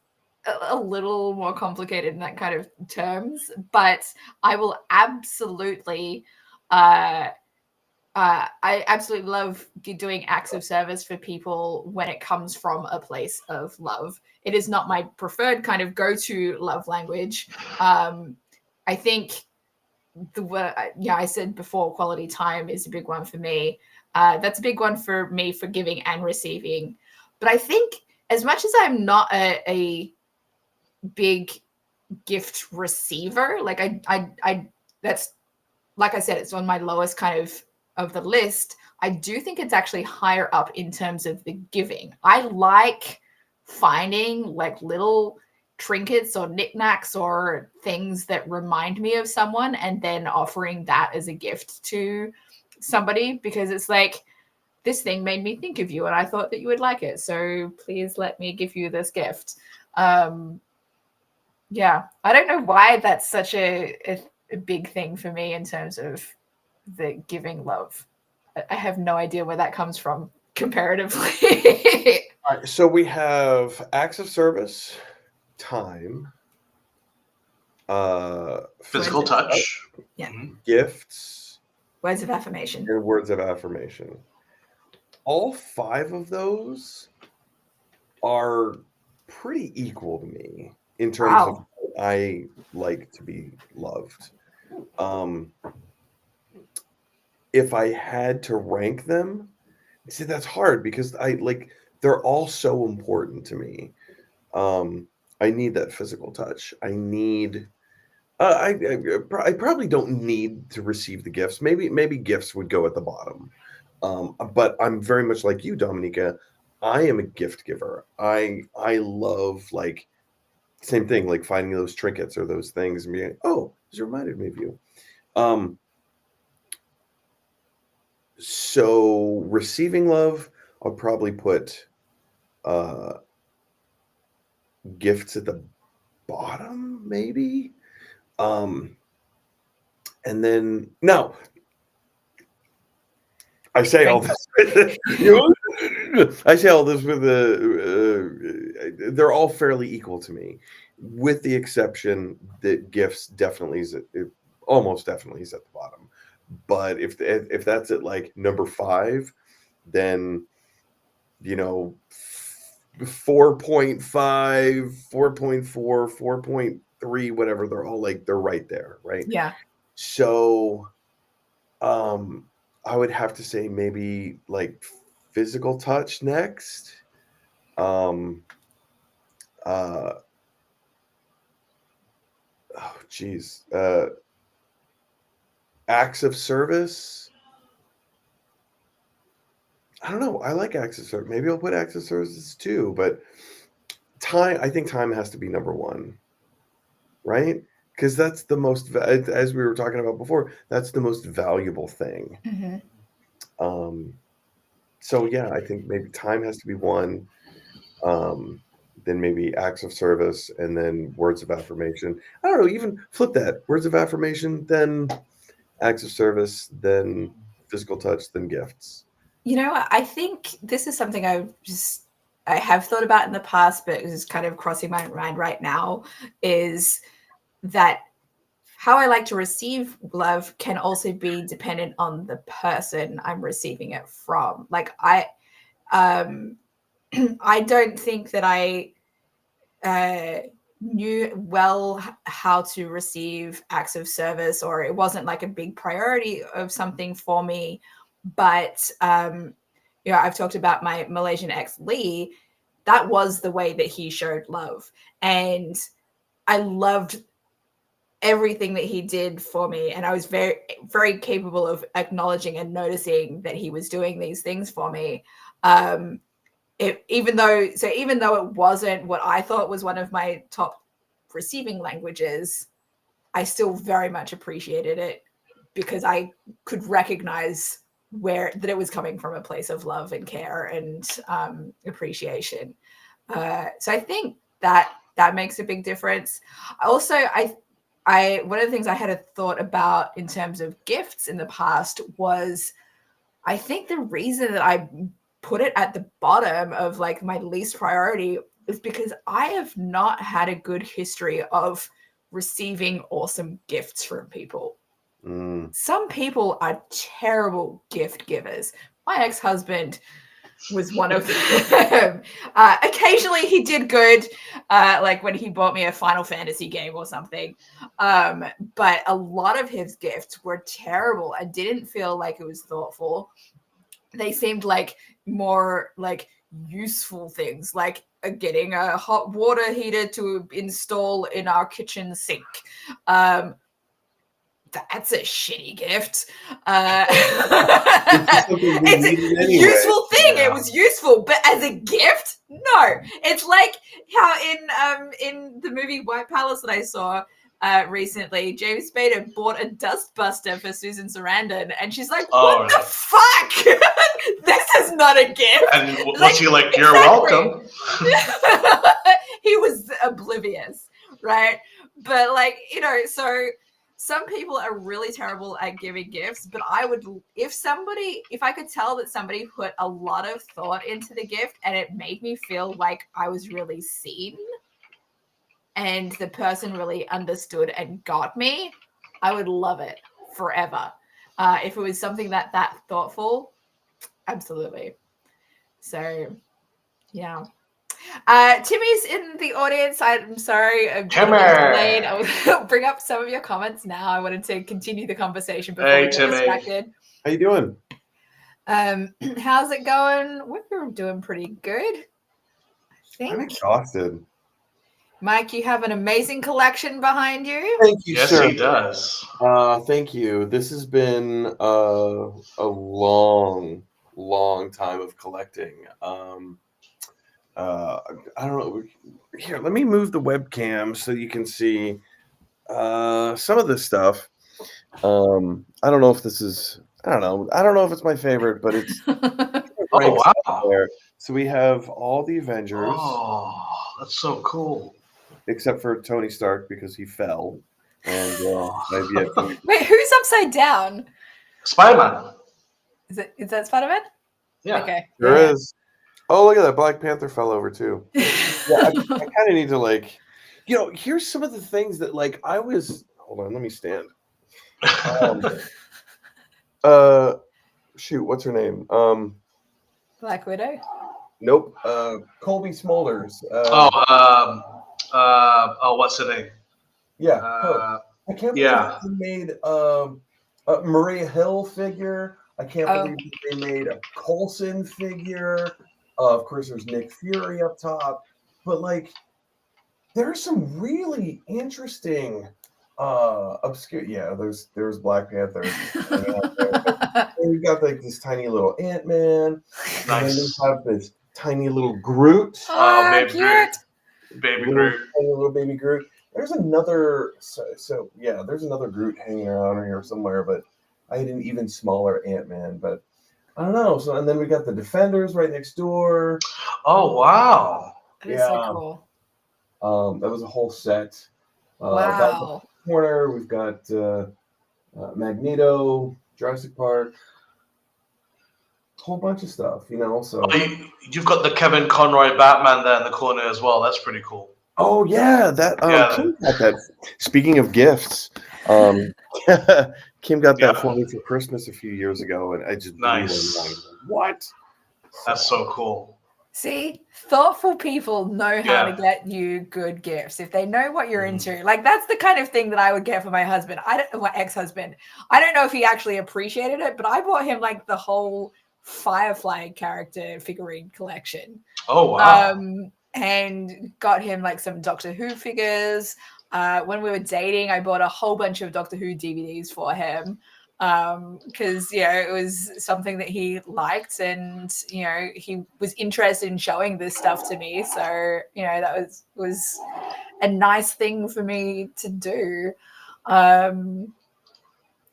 a little more complicated in that kind of terms, but I will absolutely, I absolutely love doing acts of service for people when it comes from a place of love. It is not my preferred kind of go-to love language. I think I said before, quality time is a big one for me. That's a big one for me for giving and receiving. But I think as much as I'm not a big gift receiver, like I that's, like I said, it's on my lowest kind of the list. I do think it's actually higher up in terms of the giving. I like finding like little trinkets or knickknacks or things that remind me of someone, and then offering that as a gift to somebody, because it's like, this thing made me think of you and I thought that you would like it, so please let me give you this gift. Yeah, I don't know why that's such a big thing for me in terms of the giving love. I have no idea where that comes from comparatively. All right, so we have acts of service, time, physical touch, yeah, gifts, words of affirmation, and words of affirmation. All 5 of those are pretty equal to me in terms of how I like to be loved. If I had to rank them, see, that's hard because they're all so important to me. I need that physical touch. I need. I probably don't need to receive the gifts. Maybe gifts would go at the bottom. But I'm very much like you, Dominica. I am a gift giver. I love, like, same thing, like finding those trinkets or those things and being, oh, this reminded me of you. So receiving love, I'll probably put gifts at the bottom, maybe. And then no, I say all this. I say all this with they're all fairly equal to me, with the exception that gifts definitely almost definitely is at the bottom. But if that's at like number 5, then 4.5, 4.4, 4.3, whatever, they're all like, they're right there, right? Yeah. So I would have to say maybe like physical touch next. Acts of service. I don't know. I like acts of service. Maybe I'll put acts of services too, but time, I think time has to be number 1, right? Because that's the most, as we were talking about before, that's the most valuable thing. Mm-hmm. So yeah, I think maybe time has to be 1. Then maybe acts of service, and then words of affirmation. I don't know, even flip that. Words of affirmation, then acts of service, then physical touch, then gifts. I think this is something have thought about in the past, but is kind of crossing my mind right now, is that how I like to receive love can also be dependent on the person I'm receiving it from. Like I don't think that I knew well how to receive acts of service, or it wasn't like a big priority of something for me. But I've talked about my Malaysian ex Lee. That was the way that he showed love, and I loved everything that he did for me, and I was very, very capable of acknowledging and noticing that he was doing these things for me. Even though it wasn't what I thought was one of my top receiving languages, I still very much appreciated it because I could recognize that it was coming from a place of love and care and appreciation. So I think that makes a big difference. Also, one of the things I had a thought about in terms of gifts in the past was, I think the reason that I put it at the bottom of like my least priority is because I have not had a good history of receiving awesome gifts from people. Some people are terrible gift givers. My ex-husband was one of them. Occasionally he did good, like when he bought me a Final Fantasy game or something. But a lot of his gifts were terrible. I didn't feel like it was thoughtful. They seemed like more like useful things, like getting a hot water heater to install in our kitchen sink. That's a shitty gift. It's a useful thing. Yeah. It was useful, but as a gift, no. It's like how in the movie White Palace that I saw recently, James Spader bought a dustbuster for Susan Sarandon, and she's like, "What the fuck? This is not a gift." And what's he like? You're welcome. He was oblivious, right? But like, so. Some people are really terrible at giving gifts, but if I could tell that somebody put a lot of thought into the gift and it made me feel like I was really seen and the person really understood and got me, I would love it forever. If it was something that thoughtful, absolutely. So, yeah. Timmy's in the audience. I'm sorry, I'm delayed. I will bring up some of your comments now. I wanted to continue the conversation before we get distracted. How you doing? How's it going? We're doing pretty good, I think. I'm exhausted. Mike, you have an amazing collection behind you. Thank you, yes, sir. He does. Thank you. This has been a long time of collecting. I don't know. Here, let me move the webcam so you can see some of this stuff. I don't know if this is. I don't know if it's my favorite, but it's. Oh wow! There. So we have all the Avengers. Oh, that's so cool. except for Tony Stark because he fell. And I've yet to... Wait, who's upside down? Spider-Man. Is that Spider-Man? Yeah. Okay. There is. Oh, look at that. Black Panther fell over too. Yeah, I kind of need to like, here's some of the things that like I was. Hold on, let me stand. Shoot, what's her name? Black Widow. Nope. Colby Smulders. What's her name? Yeah. I can't believe they made a Maria Hill figure. I can't believe they made a Coulson figure. Of course, there's Nick Fury up top, but like, there's some really interesting, obscure. Yeah, there's Black Panther. And we got like this tiny little Ant-Man. Nice. And then we have this tiny little Groot. Baby Groot. Baby Groot. Tiny little baby Groot. There's another. So yeah, there's another Groot hanging around here somewhere, but I had an even smaller Ant-Man, but. I don't know. So, and then we got the Defenders right next door. Oh, wow. That is so cool. That was a whole set. Wow. Corner, we've got Magneto, Jurassic Park. whole bunch of stuff, you know. So You've got the Kevin Conroy Batman there in the corner as well. That's pretty cool. oh yeah, that Yeah. Kim got that. Speaking of gifts, Kim got that for me for Christmas a few years ago, and I just blew my Nice. mind. What? That's so cool. See, thoughtful people know how to get you good gifts if they know what you're into. Like that's the kind of thing that I would get for my husband. My ex-husband. I don't know if he actually appreciated it, but I bought him like the whole Firefly character figurine collection. Oh wow. And got him like some Doctor Who figures. When we were dating, I bought a whole bunch of Doctor Who DVDs for him. Because it was something that he liked, and he was interested in showing this stuff to me, so that was a nice thing for me to do. So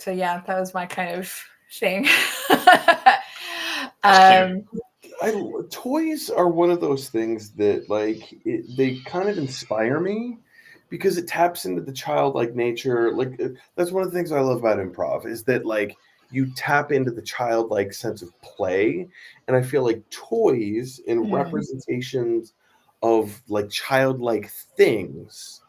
yeah, that was my kind of thing. Toys are one of those things that they kind of inspire me, because it taps into the childlike nature. Like that's one of the things I love about improv, is that you tap into the childlike sense of play, and I feel like toys and representations of like childlike things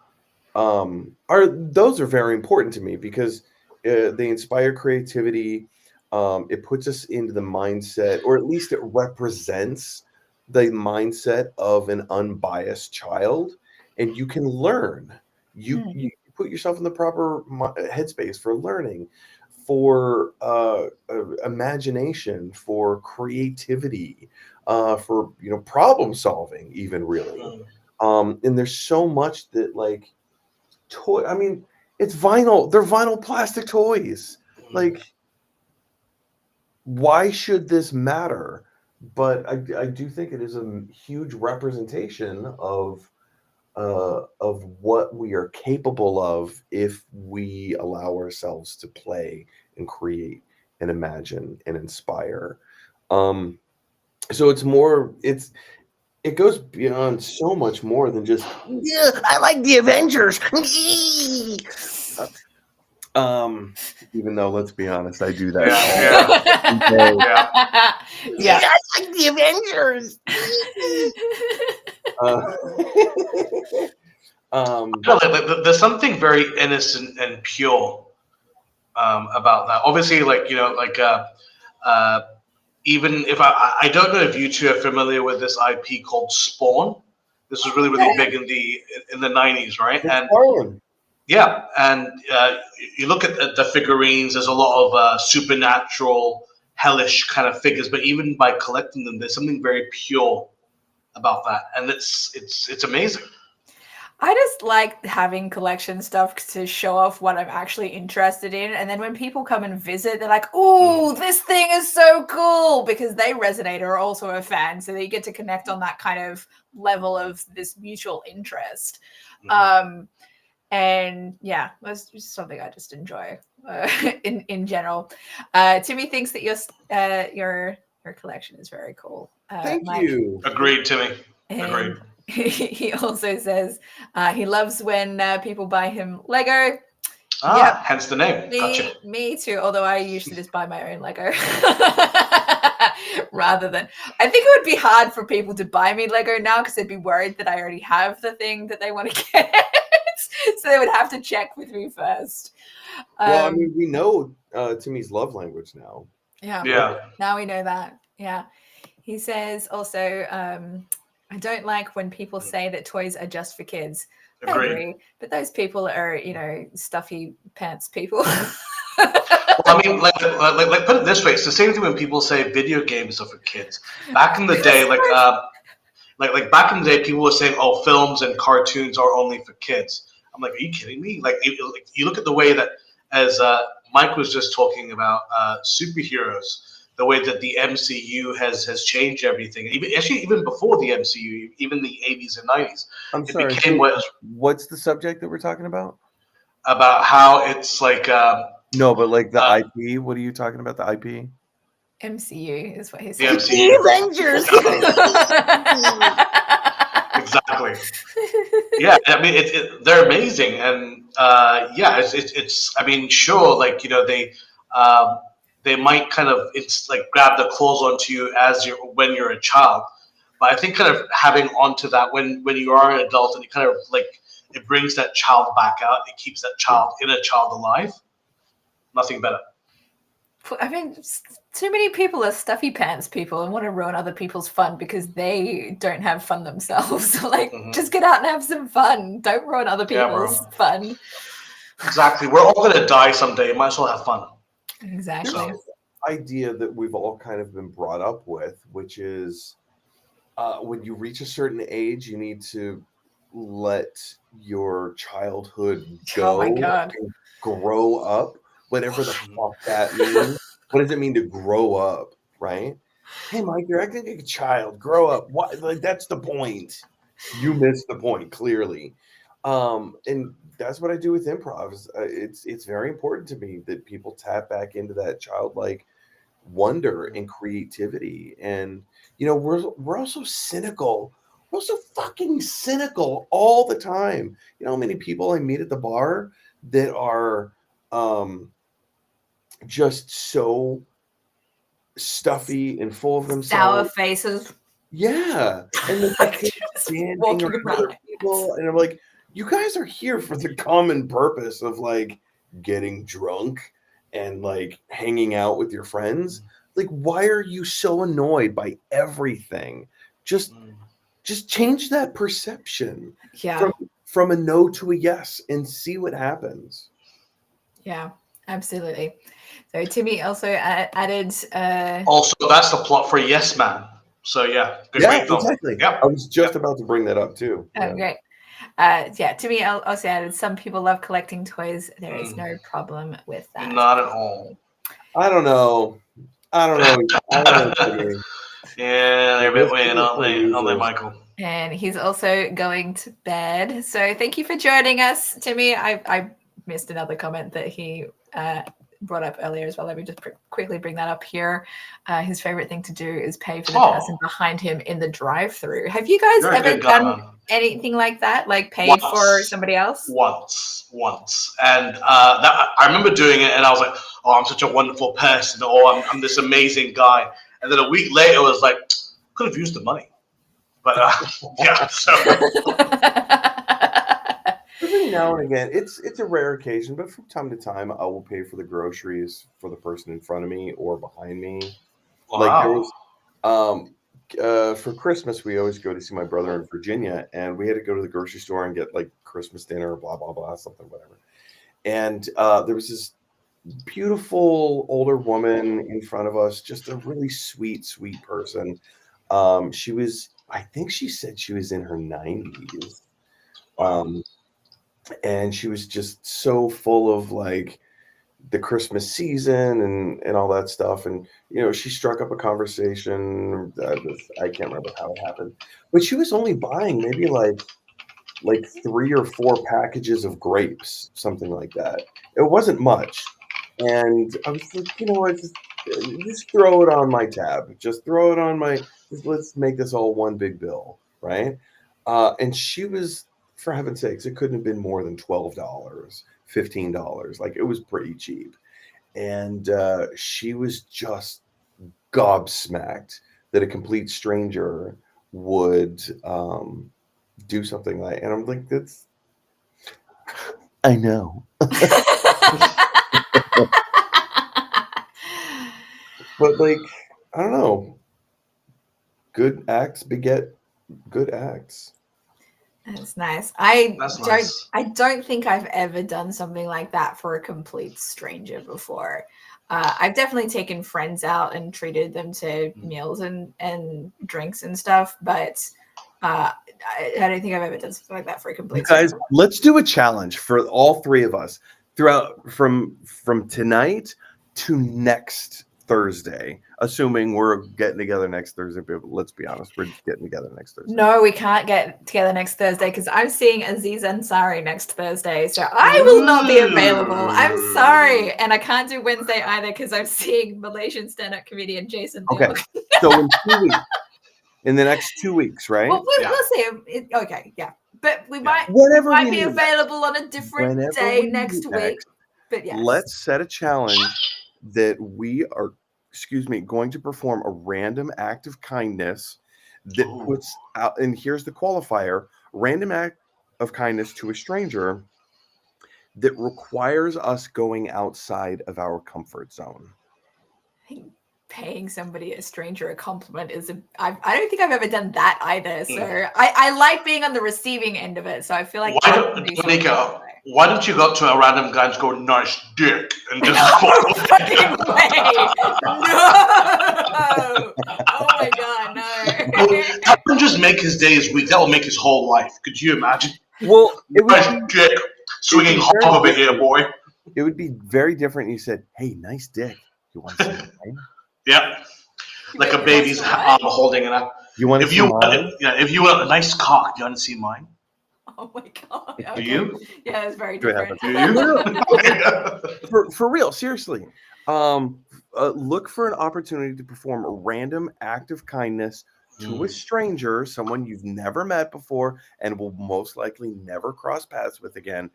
are very important to me, because they inspire creativity. It puts us into the mindset, or at least it represents the mindset of an unbiased child, and you can learn. You put yourself in the proper headspace for learning, for imagination, for creativity, for problem solving, even really. And there's so much that toy. I mean, it's vinyl. They're vinyl plastic toys. Why should this matter? But I do think it is a huge representation of what we are capable of if we allow ourselves to play and create and imagine and inspire. So it goes beyond so much more than just, yeah, I like the Avengers. Even though, let's be honest, I do that. Yeah. I like the Avengers. There's something very innocent and pure about that. Obviously, even if I don't know if you two are familiar with this IP called Spawn. This was really big in the 90s, right? And yeah, and you look at the figurines. There's a lot of supernatural, hellish kind of figures, but even by collecting them, there's something very pure about that, and it's amazing. I just like having collection stuff to show off what I'm actually interested in. And then when people come and visit, they're like, oh, this thing is so cool, because they resonate or are also a fan. So they get to connect on that kind of level of this mutual interest. And yeah, that's just something I just enjoy in general. Timmy thinks that your collection is very cool. Thank you. Agreed, Timmy. Agreed. He also says he loves when people buy him Lego. Hence the name. Gotcha. Me too, although I usually just buy my own Lego. Rather than, I think it would be hard for people to buy me Lego now, because they'd be worried that I already have the thing that they want to get. So they would have to check with me first. Well, I mean, we know Timmy's love language now. Yeah. Now we know that. Yeah. He says also, I don't like when people say that toys are just for kids. I agree. But those people are, stuffy pants people. Well, I mean, like put it this way: it's the same thing when people say video games are for kids. Back in the day, like back in the day, people were saying, "Oh, films and cartoons are only for kids." I'm like, are you kidding me? Like you look at the way that, as Mike was just talking about, superheroes, the way that the MCU has changed everything. Even before the MCU, even the 80s and 90s. I'm sorry. What's the subject that we're talking about? About how it's like. No, but like the IP. What are you talking about? The IP? MCU is what he's saying. The Avengers. Exactly. Yeah, I mean, they're amazing, and it's. I mean, sure, like they they might kind of grab the claws onto you when you're a child. But I think kind of having onto that when you are an adult, and it kind of it brings that child back out. It keeps that inner child alive. Nothing better. I mean, too many people are stuffy pants people and want to ruin other people's fun because they don't have fun themselves. Just get out and have some fun. Don't ruin other people's fun. Exactly. We're all going to die someday. Might as well have fun. Exactly. There's this idea that we've all kind of been brought up with, which is when you reach a certain age, you need to let your childhood go. Oh my God. And grow up, whatever the fuck that means. What does it mean to grow up, right? Hey, Mike, you're acting like a child. Grow up. What? That's the point. You missed the point, clearly. And that's what I do with improv. It's very important to me that people tap back into that childlike wonder and creativity. And we're also cynical. We're also fucking cynical all the time. You know how many people I meet at the bar that are just so stuffy and full of themselves, sour faces. Yeah, and they're like standing around other people, and I'm like, you guys are here for the common purpose of getting drunk and hanging out with your friends. Why are you so annoyed by everything? Just change that perception. Yeah. From a no to a yes and see what happens. Yeah, absolutely. So Timmy also added. Also, that's the plot for Yes Man. So yeah, exactly. Yeah, I was just about to bring that up too. Oh, great. Timmy also added, some people love collecting toys. There is no problem with that. Not at all. I don't know. Yeah, they're a bit weird, aren't they, Michael? And he's also going to bed. So thank you for joining us, Timmy. I missed another comment that he brought up earlier as well. Let me just quickly bring that up here. His favorite thing to do is pay for the person behind him in the drive-through. Have you guys ever done anything like that? Paid for somebody else? Once. And I remember doing it, and I was like, oh, I'm such a wonderful person. Oh, I'm this amazing guy. And then a week later, I was like, could have used the money. But yeah, so. Every now and again, it's a rare occasion, but from time to time, I will pay for the groceries for the person in front of me or behind me. Wow. For Christmas, we always go to see my brother in Virginia, and we had to go to the grocery store and get Christmas dinner, blah blah blah, something whatever. And there was this beautiful older woman in front of us, just a really sweet person. She was, I think she said she was in her 90s. And she was just so full of the Christmas season and all that stuff. And, she struck up a conversation. I can't remember how it happened, but she was only buying maybe like 3 or 4 packages of grapes, something like that. It wasn't much. And I was like, you know what, just throw it on my tab. Just throw it on let's make this all one big bill, right? And she was, for heaven's sakes, it couldn't have been more than $12, $15. It was pretty cheap. And she was just gobsmacked that a complete stranger would do something like, and I'm like, I know. But I don't know. Good acts beget good acts. That's nice. I don't think I've ever done something like that for a complete stranger before. I've definitely taken friends out and treated them to meals and drinks and stuff, but I don't think I've ever done something like that for a complete stranger. Guys, let's do a challenge for all 3 of us throughout from tonight to next Thursday, assuming we're getting together next Thursday. But let's be honest, we're getting together next Thursday. No, we can't get together next Thursday because I'm seeing Aziz Ansari next Thursday, so I will not be available. I'm sorry, and I can't do Wednesday either because I'm seeing Malaysian stand-up comedian Jason Leong. Okay, so in 2 weeks, in the next 2 weeks, right? Well, we'll see. Okay, yeah, but we might be available on a different day next week. But yeah, let's set a challenge that we are, going to perform a random act of kindness that puts out, and here's the qualifier, random act of kindness to a stranger that requires us going outside of our comfort zone. I think paying somebody, a stranger, a compliment is I don't think I've ever done that either. So I like being on the receiving end of it. So I feel like Dominica, why don't you go up to a random guy and go, nice dick, and just no fucking way. No. Oh my god, no. That would just make his day, his week. That will make his whole life. Could you imagine? Well, it would nice dick, swinging hog over here, boy. It would be very different. You said, "Hey, nice dick. You want to see mine?" Yep. Like a baby's holding it up. You want to see mine? If you want a nice cock, you want to see mine? Oh my god. Okay. Do you? Yeah, it's very different. Do you? For real, seriously. Look for an opportunity to perform a random act of kindness to a stranger, someone you've never met before and will most likely never cross paths with again.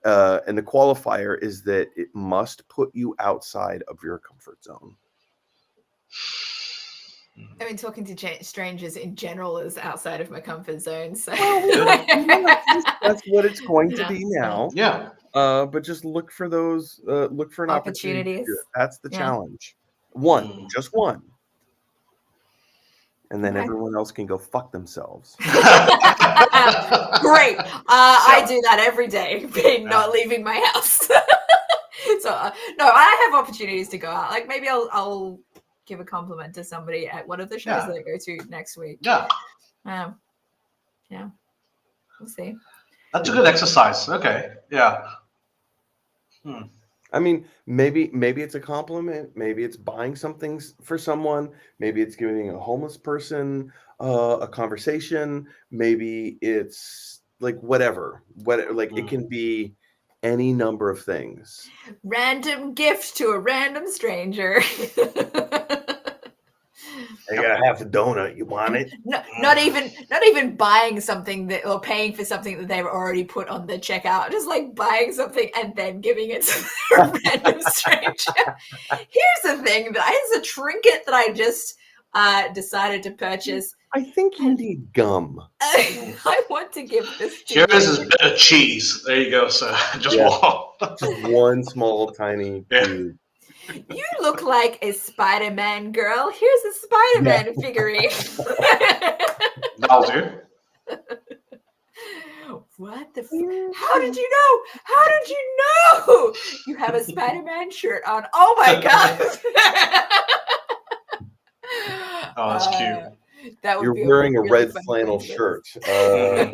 And the qualifier is that it must put you outside of your comfort zone. I mean, talking to strangers in general is outside of my comfort zone. So that's what it's going to be now. Yeah. But just look for those. Look for an opportunity. That's the challenge. Just one. And then everyone else can go fuck themselves. Great. I do that every day, not leaving my house. So no, I have opportunities to go out. Like maybe I'll give a compliment to somebody at one of the shows that I go to next week. Yeah. Yeah. We'll see. That's a good exercise. Okay. Yeah. I mean, maybe it's a compliment. Maybe it's buying something for someone. Maybe it's giving a homeless person a conversation. Maybe it's like whatever. It can be any number of things. Random gift to a random stranger. I got half a donut. You want it? No, not even buying something or paying for something that they've already put on the checkout. Just like buying something and then giving it to a random stranger. Here's the thing: it's a trinket that I just decided to purchase. I think you need gum. I want to give this to you. Here is a bit of cheese. There you go, sir. Just one small tiny cube. You look like a Spider-Man girl. Here's a Spider-Man figurine. That'll do. What the? How did you know? How did you know? You have a Spider-Man shirt on. Oh my god! Oh, that's cute. You're wearing a red flannel shirt. I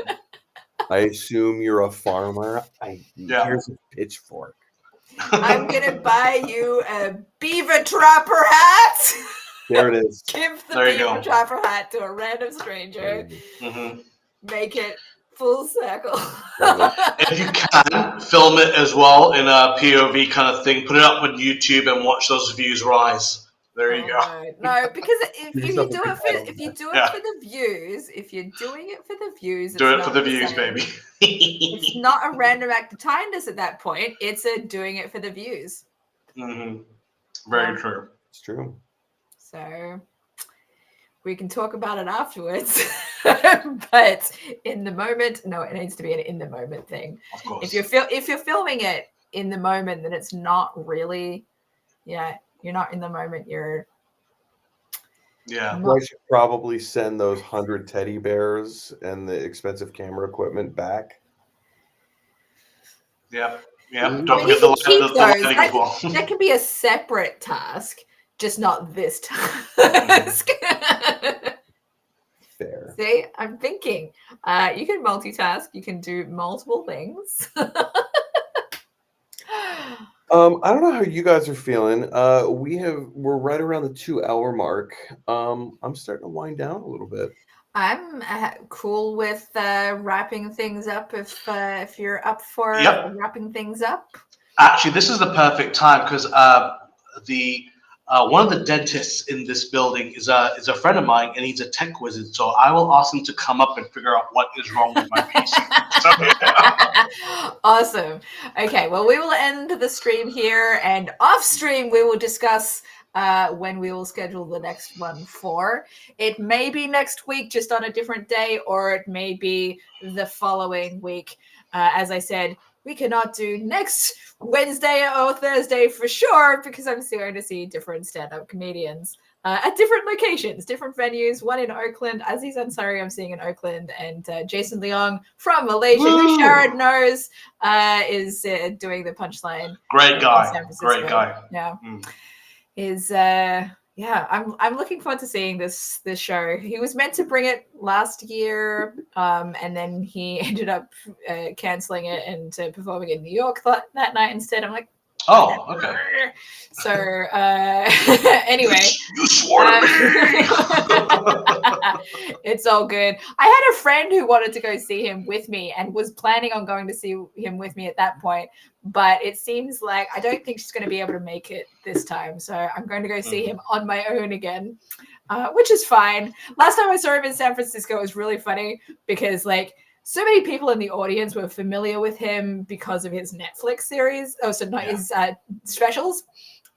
assume you're a farmer. Here's a pitchfork. I'm gonna buy you a beaver trapper hat. There it is. Give the beaver trapper hat to a random stranger. Make it full circle. If you can, film it as well in a POV kind of thing. Put it up on YouTube and watch those views rise. There you go. No, because if you do it for the views, if you're doing it for the views, do it for the views, baby. It's not a random act of kindness at that point. It's doing it for the views. Very true. It's true. So we can talk about it afterwards, but in the moment, no, it needs to be an in the moment thing. Of course. If you're filming it in the moment, then it's not really, you're not in the moment. You're. Yeah. I should probably send those 100 teddy bears and the expensive camera equipment back. Yeah. Don't forget the lighting as well. That can be a separate task, just not this task. Fair. See, I'm thinking. You can multitask. You can do multiple things. I don't know how you guys are feeling. We're right around the 2-hour mark. I'm starting to wind down a little bit. I'm cool with wrapping things up if you're up for wrapping things up. Actually, this is the perfect time because the one of the dentists in this building is a friend of mine, and he's a tech wizard. So I will ask him to come up and figure out what is wrong with my PC. So, yeah. Awesome. Okay, well, we will end the stream here, and off stream we will discuss when we will schedule the next one for. It may be next week, just on a different day, or it may be the following week. As I said, we cannot do next Wednesday or Thursday for sure, because I'm still going to see different stand-up comedians at different locations, different venues. One in Oakland, Aziz Ansari I'm seeing in Oakland, and Jason Leong from Malaysia, who Sharad knows, is doing the Punchline. Great guy. San Francisco. Great guy. Yeah. Is I'm looking forward to seeing this show. He was meant to bring it last year, and then he ended up canceling it and performing in New York that night instead. I'm like, oh, okay. So anyway, you swore to me. It's all good. I had a friend who wanted to go see him with me and was planning on going to see him with me at that point, but it seems like I don't think she's going to be able to make it this time. So I'm going to go see him on my own again, which is fine. Last time I saw him in San Francisco, it was really funny because so many people in the audience were familiar with him because of his Netflix series. Oh, so not his specials.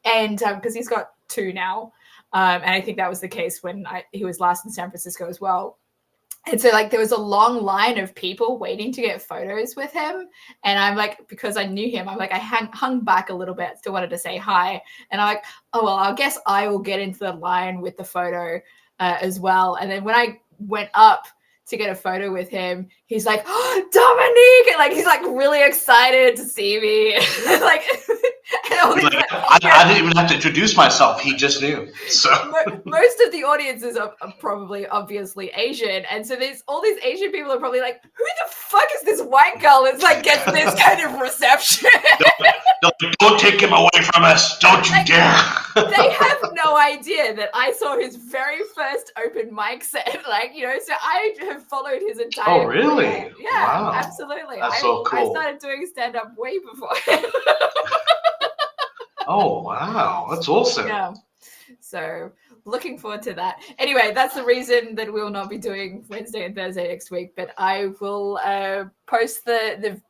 And because he's got 2 now. And I think that was the case when he was last in San Francisco as well. And so there was a long line of people waiting to get photos with him. And I'm like, because I knew him, I'm like, I hung back a little bit, still wanted to say hi. And I'm like, oh, well, I guess I will get into the line with the photo as well. And then when I went up to get a photo with him, he's like, oh, Dominique! And he's really excited to see me. I didn't even have to introduce myself. He just knew. So most of the audiences are probably obviously Asian, and so there's all these Asian people are probably like, who the fuck is this white girl that's gets this kind of reception? Don't take him away from us. Don't you dare. They have no idea that I saw his very first open mic set. So I have followed his entire really? career. Yeah, wow. Absolutely. That's so cool. I started doing stand-up way before him. Oh, wow. That's awesome. Yeah. So looking forward to that. Anyway, that's the reason that we will not be doing Wednesday and Thursday next week, but I will post the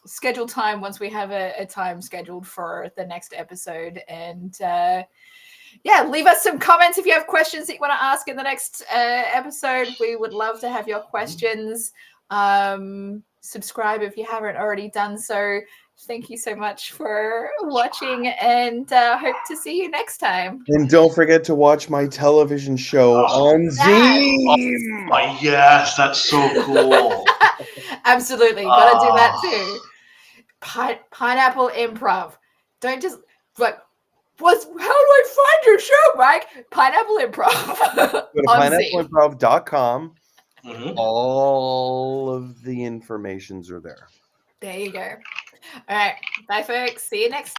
scheduled time once we have a time scheduled for the next episode. And leave us some comments if you have questions that you want to ask in the next episode. We would love to have your questions. Subscribe if you haven't already done so. Thank you so much for watching, and hope to see you next time. And don't forget to watch my television show on Zoom. Oh, yes, that's so cool. Absolutely. Gotta do that too. Pineapple Improv. Don't just how do I find your show, Mike? Pineapple Improv. Go to pineappleimprov.com. All of the informations are there. There you go. All right. Bye, folks. See you next time.